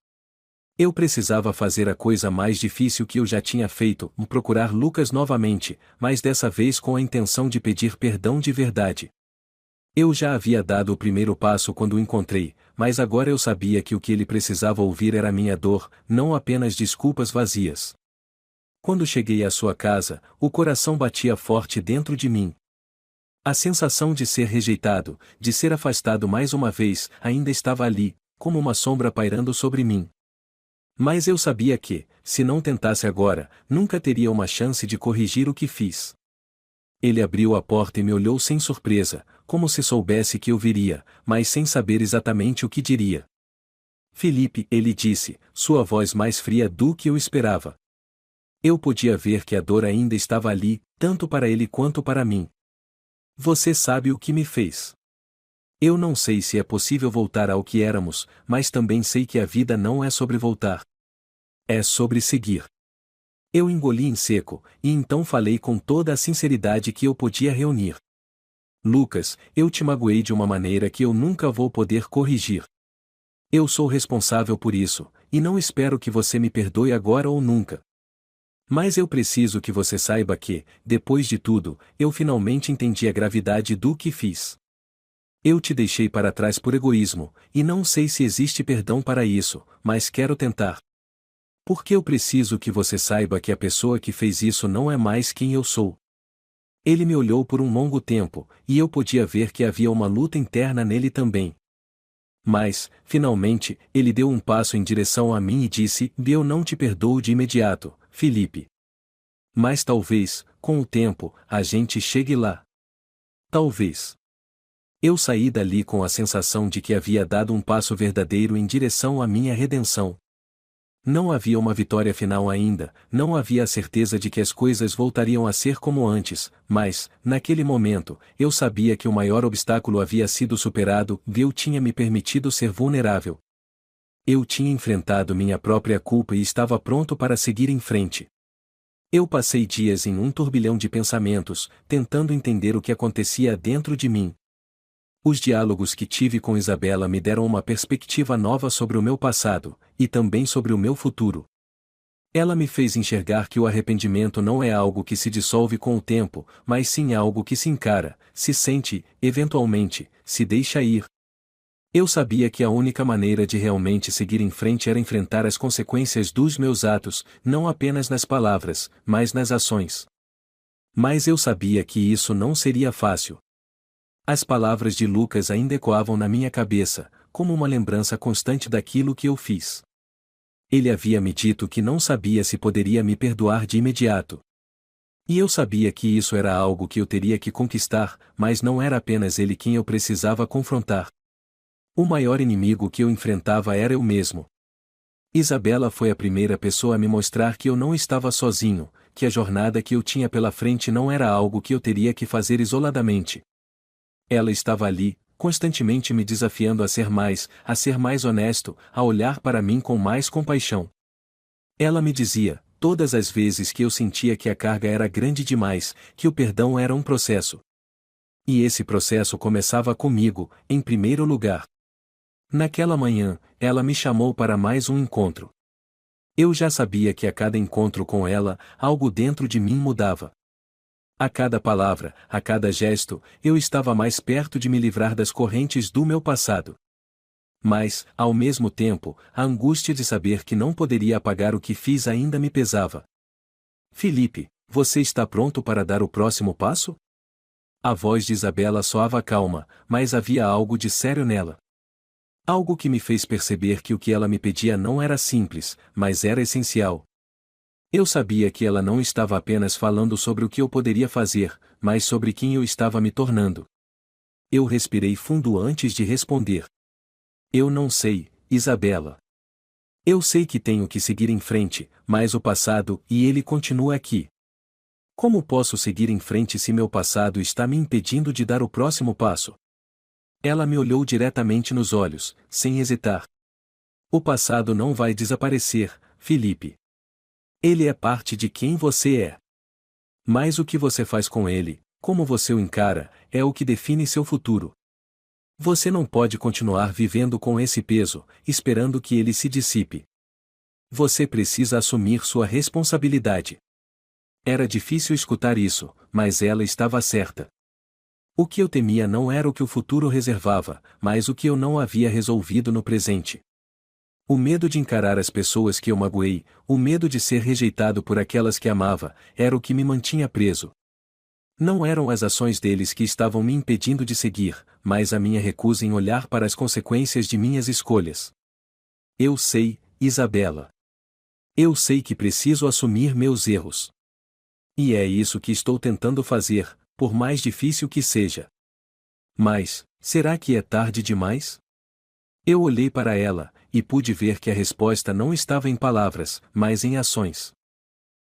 Eu precisava fazer a coisa mais difícil que eu já tinha feito, procurar Lucas novamente, mas dessa vez com a intenção de pedir perdão de verdade. Eu já havia dado o primeiro passo quando o encontrei, mas agora eu sabia que o que ele precisava ouvir era minha dor, não apenas desculpas vazias. Quando cheguei à sua casa, o coração batia forte dentro de mim. A sensação de ser rejeitado, de ser afastado mais uma vez, ainda estava ali, como uma sombra pairando sobre mim. Mas eu sabia que, se não tentasse agora, nunca teria uma chance de corrigir o que fiz. Ele abriu a porta e me olhou sem surpresa, como se soubesse que eu viria, mas sem saber exatamente o que diria. Felipe, ele disse, sua voz mais fria do que eu esperava. Eu podia ver que a dor ainda estava ali, tanto para ele quanto para mim. Você sabe o que me fez. Eu não sei se é possível voltar ao que éramos, mas também sei que a vida não é sobre voltar. É sobre seguir. Eu engoli em seco, e então falei com toda a sinceridade que eu podia reunir. Lucas, eu te magoei de uma maneira que eu nunca vou poder corrigir. Eu sou responsável por isso, e não espero que você me perdoe agora ou nunca. Mas eu preciso que você saiba que, depois de tudo, eu finalmente entendi a gravidade do que fiz. Eu te deixei para trás por egoísmo, e não sei se existe perdão para isso, mas quero tentar. Porque eu preciso que você saiba que a pessoa que fez isso não é mais quem eu sou. Ele me olhou por um longo tempo, e eu podia ver que havia uma luta interna nele também. Mas, finalmente, ele deu um passo em direção a mim e disse: Eu não te perdoo de imediato, Felipe. Mas talvez, com o tempo, a gente chegue lá. Talvez. Eu saí dali com a sensação de que havia dado um passo verdadeiro em direção à minha redenção. Não havia uma vitória final ainda, não havia a certeza de que as coisas voltariam a ser como antes, mas, naquele momento, eu sabia que o maior obstáculo havia sido superado, Deus tinha me permitido ser vulnerável. Eu tinha enfrentado minha própria culpa e estava pronto para seguir em frente. Eu passei dias em um turbilhão de pensamentos, tentando entender o que acontecia dentro de mim. Os diálogos que tive com Isabela me deram uma perspectiva nova sobre o meu passado, e também sobre o meu futuro. Ela me fez enxergar que o arrependimento não é algo que se dissolve com o tempo, mas sim algo que se encara, se sente, eventualmente, se deixa ir. Eu sabia que a única maneira de realmente seguir em frente era enfrentar as consequências dos meus atos, não apenas nas palavras, mas nas ações. Mas eu sabia que isso não seria fácil. As palavras de Lucas ainda ecoavam na minha cabeça, como uma lembrança constante daquilo que eu fiz. Ele havia me dito que não sabia se poderia me perdoar de imediato. E eu sabia que isso era algo que eu teria que conquistar, mas não era apenas ele quem eu precisava confrontar. O maior inimigo que eu enfrentava era eu mesmo. Isabela foi a primeira pessoa a me mostrar que eu não estava sozinho, que a jornada que eu tinha pela frente não era algo que eu teria que fazer isoladamente. Ela estava ali, constantemente me desafiando a ser mais honesto, a olhar para mim com mais compaixão. Ela me dizia, todas as vezes que eu sentia que a carga era grande demais, que o perdão era um processo. E esse processo começava comigo, em primeiro lugar. Naquela manhã, ela me chamou para mais um encontro. Eu já sabia que a cada encontro com ela, algo dentro de mim mudava. A cada palavra, a cada gesto, eu estava mais perto de me livrar das correntes do meu passado. Mas, ao mesmo tempo, a angústia de saber que não poderia apagar o que fiz ainda me pesava. Felipe, você está pronto para dar o próximo passo? A voz de Isabela soava calma, mas havia algo de sério nela. Algo que me fez perceber que o que ela me pedia não era simples, mas era essencial. Eu sabia que ela não estava apenas falando sobre o que eu poderia fazer, mas sobre quem eu estava me tornando. Eu respirei fundo antes de responder. Eu não sei, Isabela. Eu sei que tenho que seguir em frente, mas o passado, e ele continua aqui. Como posso seguir em frente se meu passado está me impedindo de dar o próximo passo? Ela me olhou diretamente nos olhos, sem hesitar. O passado não vai desaparecer, Felipe. Ele é parte de quem você é. Mas o que você faz com ele, como você o encara, é o que define seu futuro. Você não pode continuar vivendo com esse peso, esperando que ele se dissipe. Você precisa assumir sua responsabilidade. Era difícil escutar isso, mas ela estava certa. O que eu temia não era o que o futuro reservava, mas o que eu não havia resolvido no presente. O medo de encarar as pessoas que eu magoei, o medo de ser rejeitado por aquelas que amava, era o que me mantinha preso. Não eram as ações deles que estavam me impedindo de seguir, mas a minha recusa em olhar para as consequências de minhas escolhas. Eu sei, Isabela. Eu sei que preciso assumir meus erros. E é isso que estou tentando fazer, por mais difícil que seja. Mas, será que é tarde demais? Eu olhei para ela, e pude ver que a resposta não estava em palavras, mas em ações.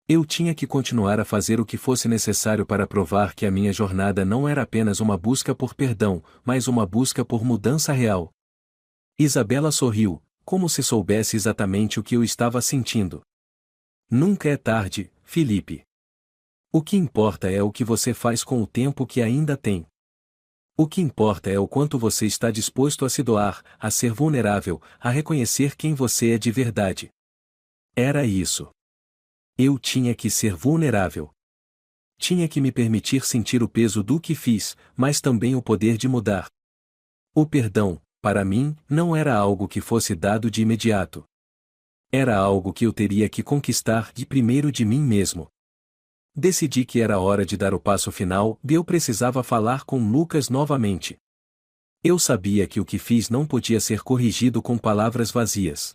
Eu tinha que continuar a fazer o que fosse necessário para provar que a minha jornada não era apenas uma busca por perdão, mas uma busca por mudança real. Isabela sorriu, como se soubesse exatamente o que eu estava sentindo. Nunca é tarde, Felipe. O que importa é o que você faz com o tempo que ainda tem. O que importa é o quanto você está disposto a se doar, a ser vulnerável, a reconhecer quem você é de verdade. Era isso. Eu tinha que ser vulnerável. Tinha que me permitir sentir o peso do que fiz, mas também o poder de mudar. O perdão, para mim, não era algo que fosse dado de imediato. Era algo que eu teria que conquistar primeiro de mim mesmo. Decidi que era hora de dar o passo final e eu precisava falar com Lucas novamente. Eu sabia que o que fiz não podia ser corrigido com palavras vazias.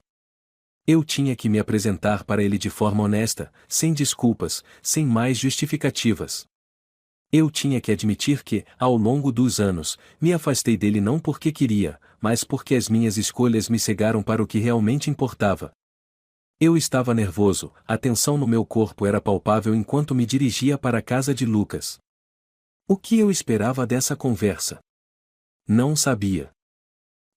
Eu tinha que me apresentar para ele de forma honesta, sem desculpas, sem mais justificativas. Eu tinha que admitir que, ao longo dos anos, me afastei dele não porque queria, mas porque as minhas escolhas me cegaram para o que realmente importava. Eu estava nervoso, a tensão no meu corpo era palpável enquanto me dirigia para a casa de Lucas. O que eu esperava dessa conversa? Não sabia.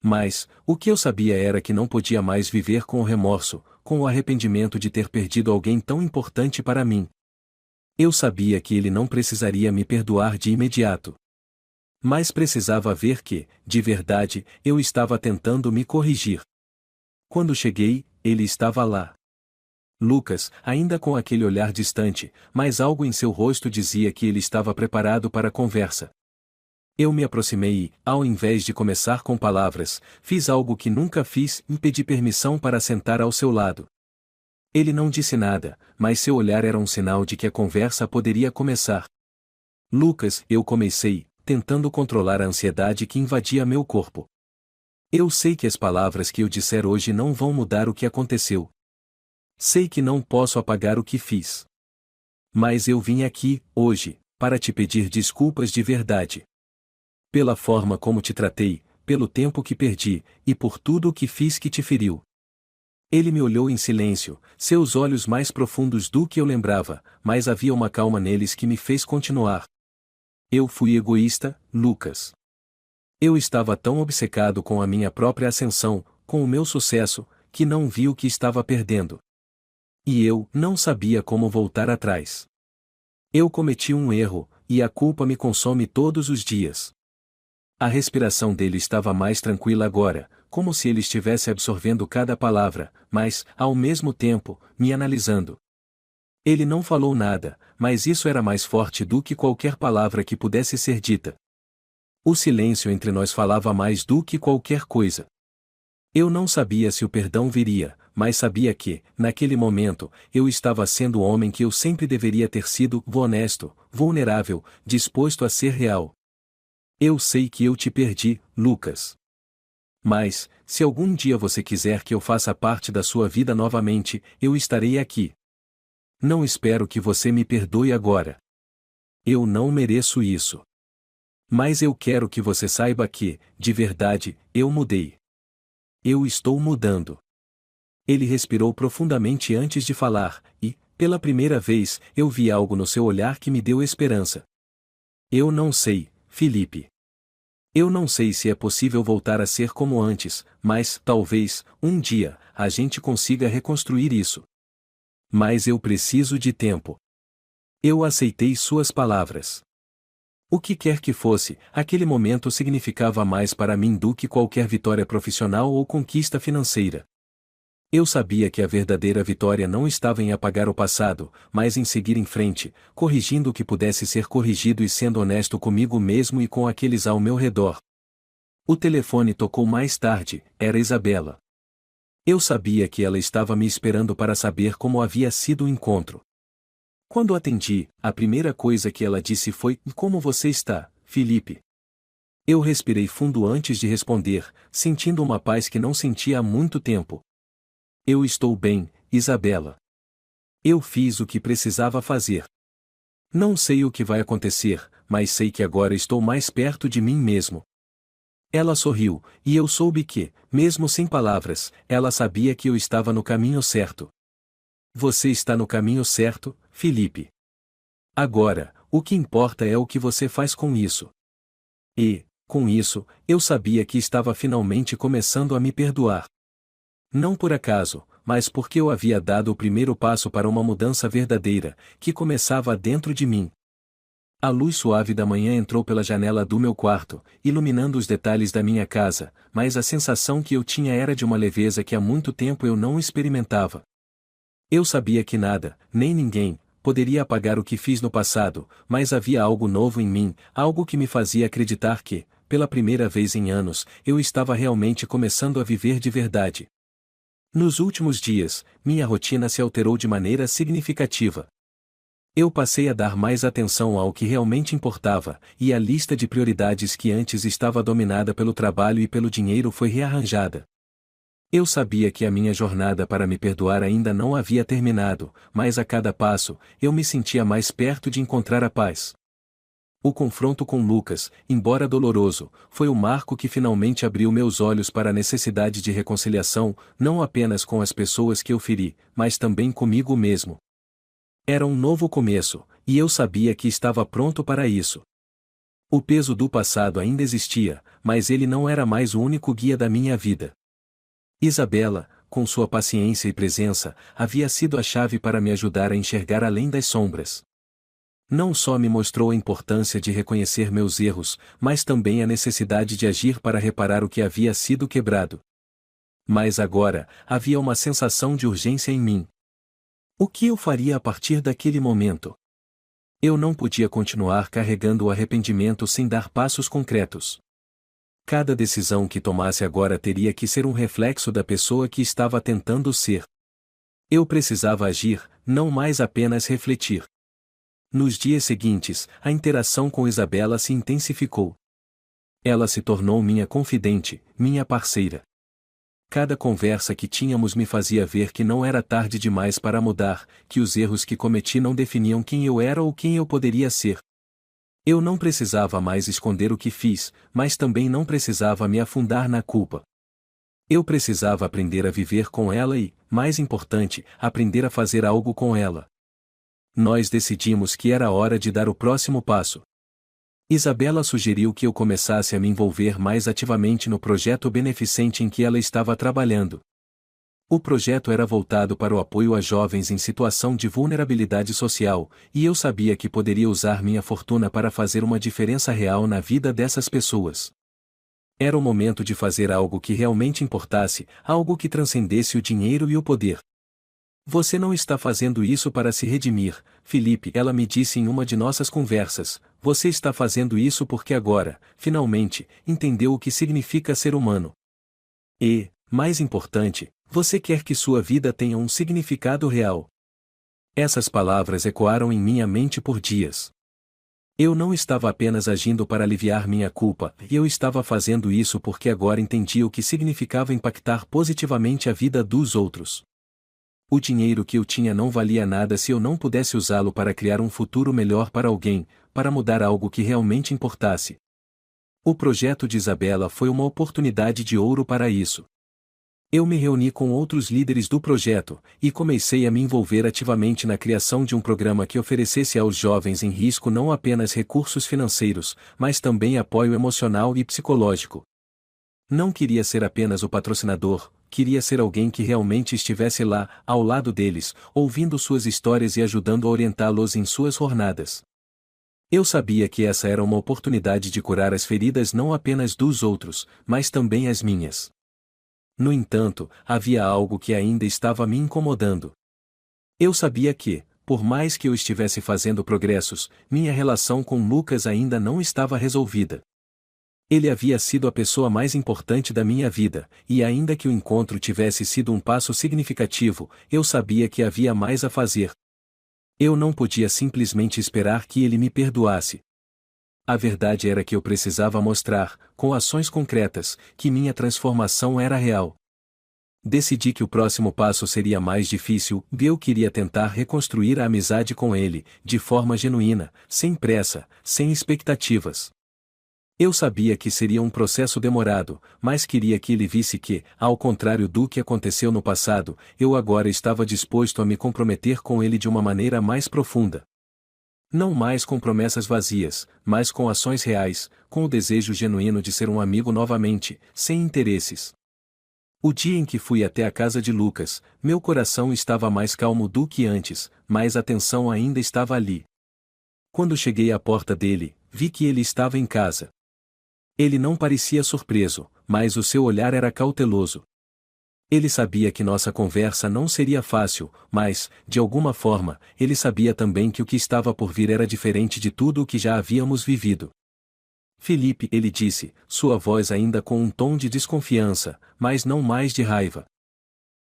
Mas, o que eu sabia era que não podia mais viver com o remorso, com o arrependimento de ter perdido alguém tão importante para mim. Eu sabia que ele não precisaria me perdoar de imediato. Mas precisava ver que, de verdade, eu estava tentando me corrigir. Quando cheguei, ele estava lá. Lucas, ainda com aquele olhar distante, mas algo em seu rosto dizia que ele estava preparado para a conversa. Eu me aproximei e, ao invés de começar com palavras, fiz algo que nunca fiz e pedi permissão para sentar ao seu lado. Ele não disse nada, mas seu olhar era um sinal de que a conversa poderia começar. Lucas, eu comecei, tentando controlar a ansiedade que invadia meu corpo. Eu sei que as palavras que eu disser hoje não vão mudar o que aconteceu. Sei que não posso apagar o que fiz. Mas eu vim aqui, hoje, para te pedir desculpas de verdade. Pela forma como te tratei, pelo tempo que perdi, e por tudo o que fiz que te feriu. Ele me olhou em silêncio, seus olhos mais profundos do que eu lembrava, mas havia uma calma neles que me fez continuar. Eu fui egoísta, Lucas. Eu estava tão obcecado com a minha própria ascensão, com o meu sucesso, que não vi o que estava perdendo. E eu não sabia como voltar atrás. Eu cometi um erro, e a culpa me consome todos os dias. A respiração dele estava mais tranquila agora, como se ele estivesse absorvendo cada palavra, mas, ao mesmo tempo, me analisando. Ele não falou nada, mas isso era mais forte do que qualquer palavra que pudesse ser dita. O silêncio entre nós falava mais do que qualquer coisa. Eu não sabia se o perdão viria, mas sabia que, naquele momento, eu estava sendo o homem que eu sempre deveria ter sido, honesto, vulnerável, disposto a ser real. Eu sei que eu te perdi, Lucas. Mas, se algum dia você quiser que eu faça parte da sua vida novamente, eu estarei aqui. Não espero que você me perdoe agora. Eu não mereço isso. Mas eu quero que você saiba que, de verdade, eu mudei. Eu estou mudando. Ele respirou profundamente antes de falar, e, pela primeira vez, eu vi algo no seu olhar que me deu esperança. Eu não sei, Felipe. Eu não sei se é possível voltar a ser como antes, mas, talvez, um dia, a gente consiga reconstruir isso. Mas eu preciso de tempo. Eu aceitei suas palavras. O que quer que fosse, aquele momento significava mais para mim do que qualquer vitória profissional ou conquista financeira. Eu sabia que a verdadeira vitória não estava em apagar o passado, mas em seguir em frente, corrigindo o que pudesse ser corrigido e sendo honesto comigo mesmo e com aqueles ao meu redor. O telefone tocou mais tarde, era Isabela. Eu sabia que ela estava me esperando para saber como havia sido o encontro. Quando atendi, a primeira coisa que ela disse foi: "Como você está, Felipe?" Eu respirei fundo antes de responder, sentindo uma paz que não sentia há muito tempo. "Eu estou bem, Isabela. Eu fiz o que precisava fazer. Não sei o que vai acontecer, mas sei que agora estou mais perto de mim mesmo." Ela sorriu, e eu soube que, mesmo sem palavras, ela sabia que eu estava no caminho certo. "Você está no caminho certo, Felipe. Agora, o que importa é o que você faz com isso." E, com isso, eu sabia que estava finalmente começando a me perdoar. Não por acaso, mas porque eu havia dado o primeiro passo para uma mudança verdadeira, que começava dentro de mim. A luz suave da manhã entrou pela janela do meu quarto, iluminando os detalhes da minha casa, mas a sensação que eu tinha era de uma leveza que há muito tempo eu não experimentava. Eu sabia que nada, nem ninguém, poderia apagar o que fiz no passado, mas havia algo novo em mim, algo que me fazia acreditar que, pela primeira vez em anos, eu estava realmente começando a viver de verdade. Nos últimos dias, minha rotina se alterou de maneira significativa. Eu passei a dar mais atenção ao que realmente importava, e a lista de prioridades que antes estava dominada pelo trabalho e pelo dinheiro foi rearranjada. Eu sabia que a minha jornada para me perdoar ainda não havia terminado, mas a cada passo, eu me sentia mais perto de encontrar a paz. O confronto com Lucas, embora doloroso, foi o marco que finalmente abriu meus olhos para a necessidade de reconciliação, não apenas com as pessoas que eu feri, mas também comigo mesmo. Era um novo começo, e eu sabia que estava pronto para isso. O peso do passado ainda existia, mas ele não era mais o único guia da minha vida. Isabela, com sua paciência e presença, havia sido a chave para me ajudar a enxergar além das sombras. Não só me mostrou a importância de reconhecer meus erros, mas também a necessidade de agir para reparar o que havia sido quebrado. Mas agora, havia uma sensação de urgência em mim. O que eu faria a partir daquele momento? Eu não podia continuar carregando o arrependimento sem dar passos concretos. Cada decisão que tomasse agora teria que ser um reflexo da pessoa que estava tentando ser. Eu precisava agir, não mais apenas refletir. Nos dias seguintes, a interação com Isabela se intensificou. Ela se tornou minha confidente, minha parceira. Cada conversa que tínhamos me fazia ver que não era tarde demais para mudar, que os erros que cometi não definiam quem eu era ou quem eu poderia ser. Eu não precisava mais esconder o que fiz, mas também não precisava me afundar na culpa. Eu precisava aprender a viver com ela e, mais importante, aprender a fazer algo com ela. Nós decidimos que era hora de dar o próximo passo. Isabela sugeriu que eu começasse a me envolver mais ativamente no projeto beneficente em que ela estava trabalhando. O projeto era voltado para o apoio a jovens em situação de vulnerabilidade social, e eu sabia que poderia usar minha fortuna para fazer uma diferença real na vida dessas pessoas. Era o momento de fazer algo que realmente importasse, algo que transcendesse o dinheiro e o poder. Você não está fazendo isso para se redimir, Felipe, ela me disse em uma de nossas conversas. Você está fazendo isso porque agora, finalmente, entendeu o que significa ser humano. E, mais importante, você quer que sua vida tenha um significado real. Essas palavras ecoaram em minha mente por dias. Eu não estava apenas agindo para aliviar minha culpa, eu estava fazendo isso porque agora entendi o que significava impactar positivamente a vida dos outros. O dinheiro que eu tinha não valia nada se eu não pudesse usá-lo para criar um futuro melhor para alguém, para mudar algo que realmente importasse. O projeto de Isabela foi uma oportunidade de ouro para isso. Eu me reuni com outros líderes do projeto, e comecei a me envolver ativamente na criação de um programa que oferecesse aos jovens em risco não apenas recursos financeiros, mas também apoio emocional e psicológico. Não queria ser apenas o patrocinador, queria ser alguém que realmente estivesse lá, ao lado deles, ouvindo suas histórias e ajudando a orientá-los em suas jornadas. Eu sabia que essa era uma oportunidade de curar as feridas não apenas dos outros, mas também as minhas. No entanto, havia algo que ainda estava me incomodando. Eu sabia que, por mais que eu estivesse fazendo progressos, minha relação com Lucas ainda não estava resolvida. Ele havia sido a pessoa mais importante da minha vida, e ainda que o encontro tivesse sido um passo significativo, eu sabia que havia mais a fazer. Eu não podia simplesmente esperar que ele me perdoasse. A verdade era que eu precisava mostrar, com ações concretas, que minha transformação era real. Decidi que o próximo passo seria mais difícil, e eu queria tentar reconstruir a amizade com ele, de forma genuína, sem pressa, sem expectativas. Eu sabia que seria um processo demorado, mas queria que ele visse que, ao contrário do que aconteceu no passado, eu agora estava disposto a me comprometer com ele de uma maneira mais profunda. Não mais com promessas vazias, mas com ações reais, com o desejo genuíno de ser um amigo novamente, sem interesses. O dia em que fui até a casa de Lucas, meu coração estava mais calmo do que antes, mas a tensão ainda estava ali. Quando cheguei à porta dele, vi que ele estava em casa. Ele não parecia surpreso, mas o seu olhar era cauteloso. Ele sabia que nossa conversa não seria fácil, mas, de alguma forma, ele sabia também que o que estava por vir era diferente de tudo o que já havíamos vivido. Felipe, ele disse, sua voz ainda com um tom de desconfiança, mas não mais de raiva.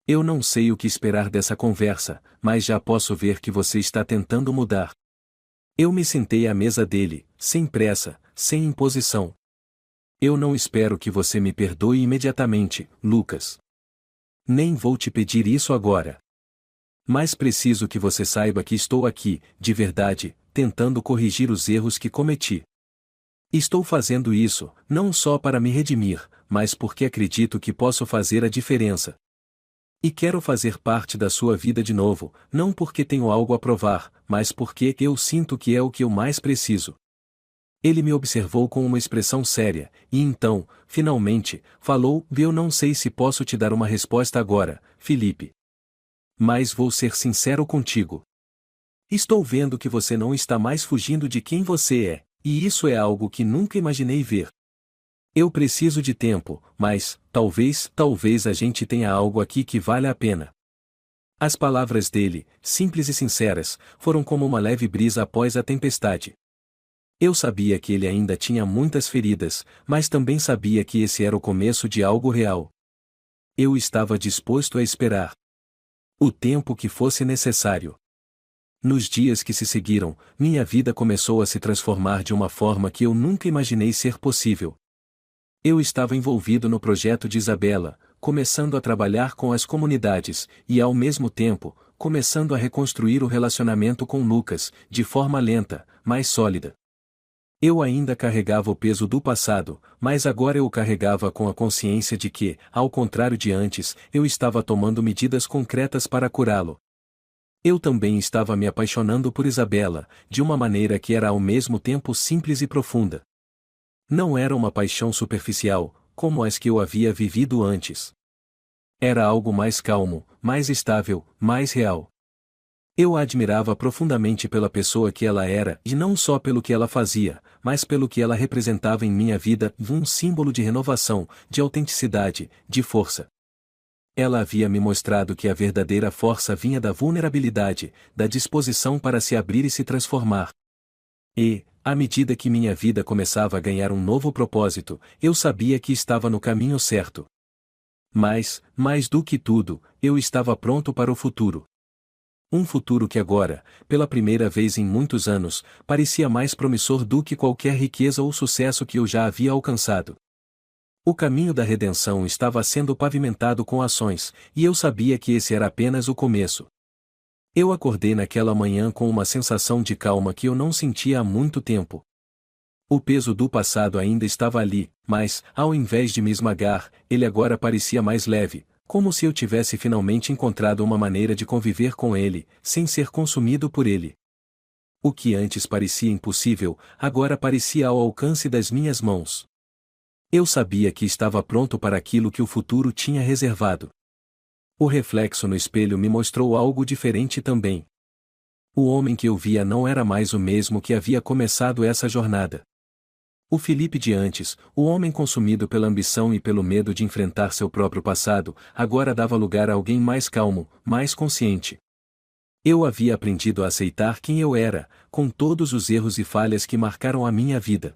Eu não sei o que esperar dessa conversa, mas já posso ver que você está tentando mudar. Eu me sentei à mesa dele, sem pressa, sem imposição. Eu não espero que você me perdoe imediatamente, Lucas. Nem vou te pedir isso agora. Mas preciso que você saiba que estou aqui, de verdade, tentando corrigir os erros que cometi. Estou fazendo isso, não só para me redimir, mas porque acredito que posso fazer a diferença. E quero fazer parte da sua vida de novo, não porque tenho algo a provar, mas porque eu sinto que é o que eu mais preciso. Ele me observou com uma expressão séria, e então, finalmente, falou: eu não sei se posso te dar uma resposta agora, Felipe. Mas vou ser sincero contigo. Estou vendo que você não está mais fugindo de quem você é, e isso é algo que nunca imaginei ver. Eu preciso de tempo, mas, talvez a gente tenha algo aqui que vale a pena. As palavras dele, simples e sinceras, foram como uma leve brisa após a tempestade. Eu sabia que ele ainda tinha muitas feridas, mas também sabia que esse era o começo de algo real. Eu estava disposto a esperar o tempo que fosse necessário. Nos dias que se seguiram, minha vida começou a se transformar de uma forma que eu nunca imaginei ser possível. Eu estava envolvido no projeto de Isabela, começando a trabalhar com as comunidades, e ao mesmo tempo, começando a reconstruir o relacionamento com Lucas, de forma lenta, mas sólida. Eu ainda carregava o peso do passado, mas agora eu o carregava com a consciência de que, ao contrário de antes, eu estava tomando medidas concretas para curá-lo. Eu também estava me apaixonando por Isabela, de uma maneira que era ao mesmo tempo simples e profunda. Não era uma paixão superficial, como as que eu havia vivido antes. Era algo mais calmo, mais estável, mais real. Eu a admirava profundamente pela pessoa que ela era, e não só pelo que ela fazia, mas pelo que ela representava em minha vida, um símbolo de renovação, de autenticidade, de força. Ela havia me mostrado que a verdadeira força vinha da vulnerabilidade, da disposição para se abrir e se transformar. E, à medida que minha vida começava a ganhar um novo propósito, eu sabia que estava no caminho certo. Mas, mais do que tudo, eu estava pronto para o futuro. Um futuro que agora, pela primeira vez em muitos anos, parecia mais promissor do que qualquer riqueza ou sucesso que eu já havia alcançado. O caminho da redenção estava sendo pavimentado com ações, e eu sabia que esse era apenas o começo. Eu acordei naquela manhã com uma sensação de calma que eu não sentia há muito tempo. O peso do passado ainda estava ali, mas, ao invés de me esmagar, ele agora parecia mais leve, como se eu tivesse finalmente encontrado uma maneira de conviver com ele, sem ser consumido por ele. O que antes parecia impossível, agora parecia ao alcance das minhas mãos. Eu sabia que estava pronto para aquilo que o futuro tinha reservado. O reflexo no espelho me mostrou algo diferente também. O homem que eu via não era mais o mesmo que havia começado essa jornada. O Felipe de antes, o homem consumido pela ambição e pelo medo de enfrentar seu próprio passado, agora dava lugar a alguém mais calmo, mais consciente. Eu havia aprendido a aceitar quem eu era, com todos os erros e falhas que marcaram a minha vida.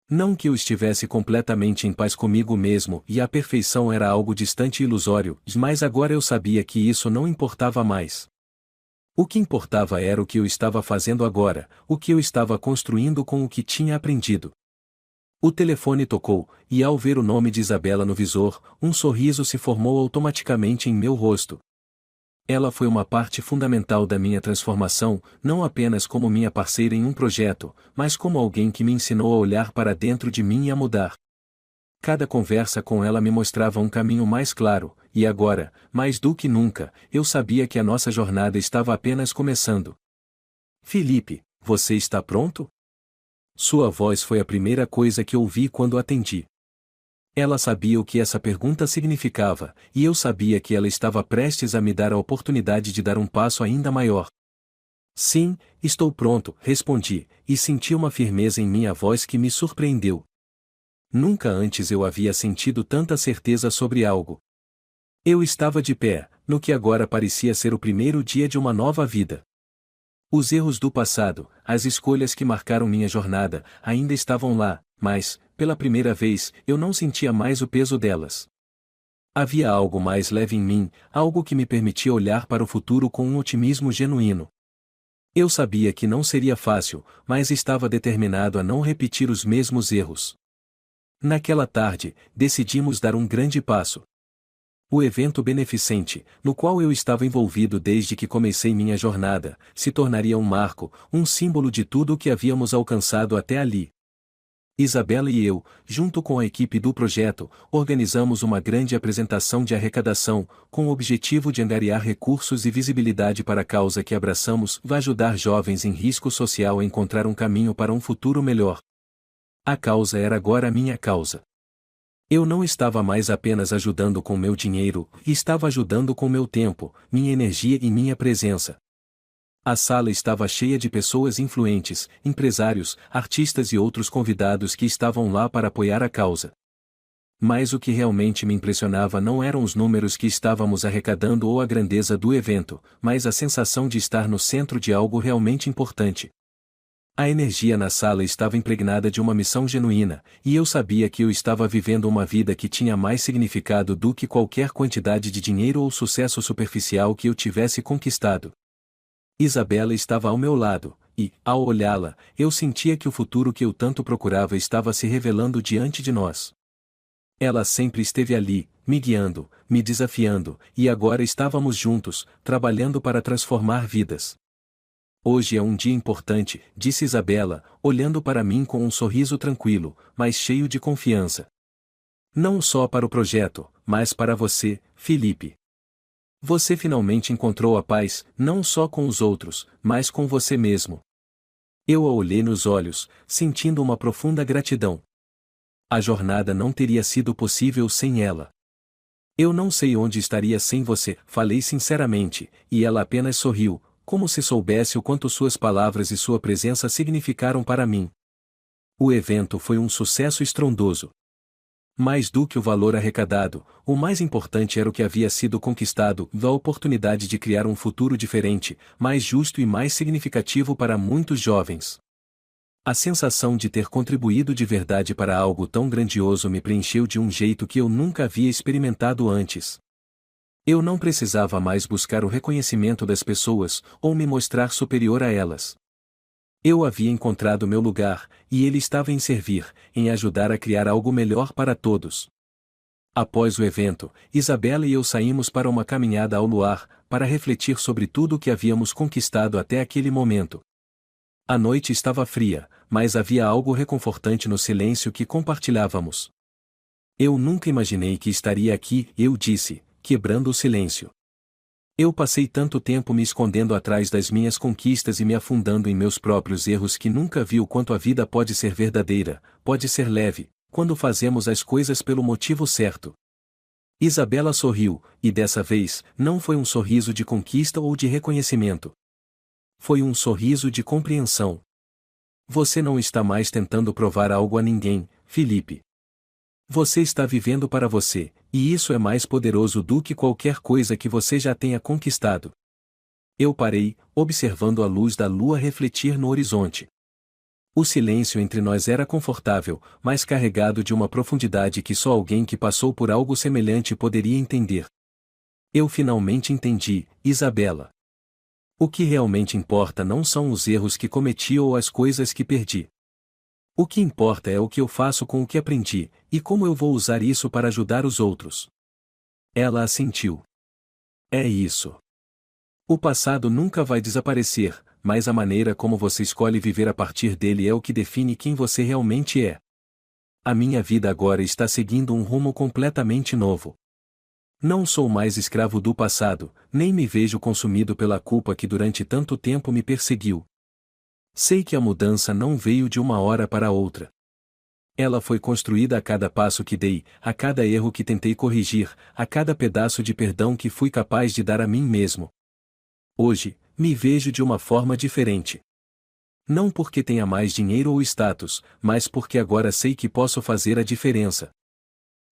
Não que eu estivesse completamente em paz comigo mesmo e a perfeição era algo distante e ilusório, mas agora eu sabia que isso não importava mais. O que importava era o que eu estava fazendo agora, o que eu estava construindo com o que tinha aprendido. O telefone tocou, e ao ver o nome de Isabela no visor, um sorriso se formou automaticamente em meu rosto. Ela foi uma parte fundamental da minha transformação, não apenas como minha parceira em um projeto, mas como alguém que me ensinou a olhar para dentro de mim e a mudar. Cada conversa com ela me mostrava um caminho mais claro, e agora, mais do que nunca, eu sabia que a nossa jornada estava apenas começando. Felipe, você está pronto? Sua voz foi a primeira coisa que ouvi quando atendi. Ela sabia o que essa pergunta significava, e eu sabia que ela estava prestes a me dar a oportunidade de dar um passo ainda maior. Sim, estou pronto, respondi, e senti uma firmeza em minha voz que me surpreendeu. Nunca antes eu havia sentido tanta certeza sobre algo. Eu estava de pé, no que agora parecia ser o primeiro dia de uma nova vida. Os erros do passado, as escolhas que marcaram minha jornada, ainda estavam lá, mas, pela primeira vez, eu não sentia mais o peso delas. Havia algo mais leve em mim, algo que me permitia olhar para o futuro com um otimismo genuíno. Eu sabia que não seria fácil, mas estava determinado a não repetir os mesmos erros. Naquela tarde, decidimos dar um grande passo. O evento beneficente, no qual eu estava envolvido desde que comecei minha jornada, se tornaria um marco, um símbolo de tudo o que havíamos alcançado até ali. Isabela e eu, junto com a equipe do projeto, organizamos uma grande apresentação de arrecadação, com o objetivo de angariar recursos e visibilidade para a causa que abraçamos, vai ajudar jovens em risco social a encontrar um caminho para um futuro melhor. A causa era agora a minha causa. Eu não estava mais apenas ajudando com meu dinheiro, estava ajudando com meu tempo, minha energia e minha presença. A sala estava cheia de pessoas influentes, empresários, artistas e outros convidados que estavam lá para apoiar a causa. Mas o que realmente me impressionava não eram os números que estávamos arrecadando ou a grandeza do evento, mas a sensação de estar no centro de algo realmente importante. A energia na sala estava impregnada de uma missão genuína, e eu sabia que eu estava vivendo uma vida que tinha mais significado do que qualquer quantidade de dinheiro ou sucesso superficial que eu tivesse conquistado. Isabela estava ao meu lado, e, ao olhá-la, eu sentia que o futuro que eu tanto procurava estava se revelando diante de nós. Ela sempre esteve ali, me guiando, me desafiando, e agora estávamos juntos, trabalhando para transformar vidas. Hoje é um dia importante, disse Isabela, olhando para mim com um sorriso tranquilo, mas cheio de confiança. Não só para o projeto, mas para você, Felipe. Você finalmente encontrou a paz, não só com os outros, mas com você mesmo. Eu a olhei nos olhos, sentindo uma profunda gratidão. A jornada não teria sido possível sem ela. Eu não sei onde estaria sem você, falei sinceramente, e ela apenas sorriu, como se soubesse o quanto suas palavras e sua presença significaram para mim. O evento foi um sucesso estrondoso. Mais do que o valor arrecadado, o mais importante era o que havia sido conquistado, a oportunidade de criar um futuro diferente, mais justo e mais significativo para muitos jovens. A sensação de ter contribuído de verdade para algo tão grandioso me preencheu de um jeito que eu nunca havia experimentado antes. Eu não precisava mais buscar o reconhecimento das pessoas, ou me mostrar superior a elas. Eu havia encontrado meu lugar, e ele estava em servir, em ajudar a criar algo melhor para todos. Após o evento, Isabela e eu saímos para uma caminhada ao luar, para refletir sobre tudo o que havíamos conquistado até aquele momento. A noite estava fria, mas havia algo reconfortante no silêncio que compartilhávamos. Eu nunca imaginei que estaria aqui, eu disse, quebrando o silêncio. Eu passei tanto tempo me escondendo atrás das minhas conquistas e me afundando em meus próprios erros que nunca vi o quanto a vida pode ser verdadeira, pode ser leve, quando fazemos as coisas pelo motivo certo. Isabela sorriu, e dessa vez, não foi um sorriso de conquista ou de reconhecimento. Foi um sorriso de compreensão. Você não está mais tentando provar algo a ninguém, Felipe. Você está vivendo para você, e isso é mais poderoso do que qualquer coisa que você já tenha conquistado. Eu parei, observando a luz da lua refletir no horizonte. O silêncio entre nós era confortável, mas carregado de uma profundidade que só alguém que passou por algo semelhante poderia entender. Eu finalmente entendi, Isabela. O que realmente importa não são os erros que cometi ou as coisas que perdi. O que importa é o que eu faço com o que aprendi, e como eu vou usar isso para ajudar os outros. Ela assentiu. É isso. O passado nunca vai desaparecer, mas a maneira como você escolhe viver a partir dele é o que define quem você realmente é. A minha vida agora está seguindo um rumo completamente novo. Não sou mais escravo do passado, nem me vejo consumido pela culpa que durante tanto tempo me perseguiu. Sei que a mudança não veio de uma hora para outra. Ela foi construída a cada passo que dei, a cada erro que tentei corrigir, a cada pedaço de perdão que fui capaz de dar a mim mesmo. Hoje, me vejo de uma forma diferente. Não porque tenha mais dinheiro ou status, mas porque agora sei que posso fazer a diferença.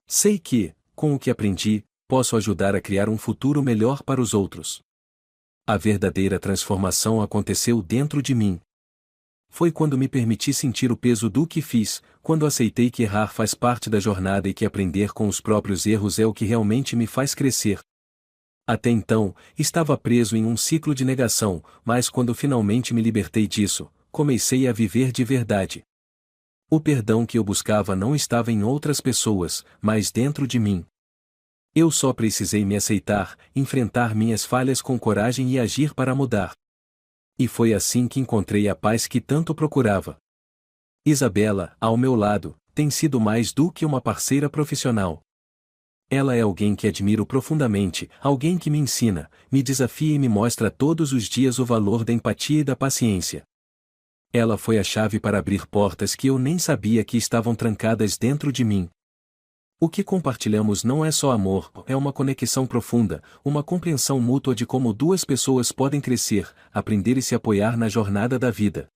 Sei que, com o que aprendi, posso ajudar a criar um futuro melhor para os outros. A verdadeira transformação aconteceu dentro de mim. Foi quando me permiti sentir o peso do que fiz, quando aceitei que errar faz parte da jornada e que aprender com os próprios erros é o que realmente me faz crescer. Até então, estava preso em um ciclo de negação, mas quando finalmente me libertei disso, comecei a viver de verdade. O perdão que eu buscava não estava em outras pessoas, mas dentro de mim. Eu só precisei me aceitar, enfrentar minhas falhas com coragem e agir para mudar. E foi assim que encontrei a paz que tanto procurava. Isabela, ao meu lado, tem sido mais do que uma parceira profissional. Ela é alguém que admiro profundamente, alguém que me ensina, me desafia e me mostra todos os dias o valor da empatia e da paciência. Ela foi a chave para abrir portas que eu nem sabia que estavam trancadas dentro de mim. O que compartilhamos não é só amor, é uma conexão profunda, uma compreensão mútua de como duas pessoas podem crescer, aprender e se apoiar na jornada da vida.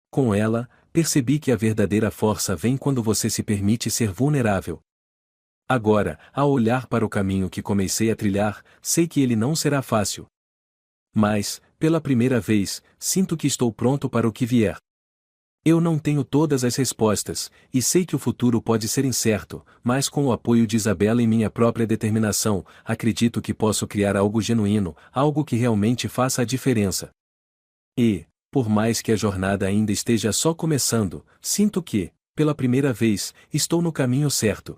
Com ela, percebi que a verdadeira força vem quando você se permite ser vulnerável. Agora, ao olhar para o caminho que comecei a trilhar, sei que ele não será fácil. Mas, pela primeira vez, sinto que estou pronto para o que vier. Eu não tenho todas as respostas, e sei que o futuro pode ser incerto, mas com o apoio de Isabela e minha própria determinação, acredito que posso criar algo genuíno, algo que realmente faça a diferença. E, por mais que a jornada ainda esteja só começando, sinto que, pela primeira vez, estou no caminho certo.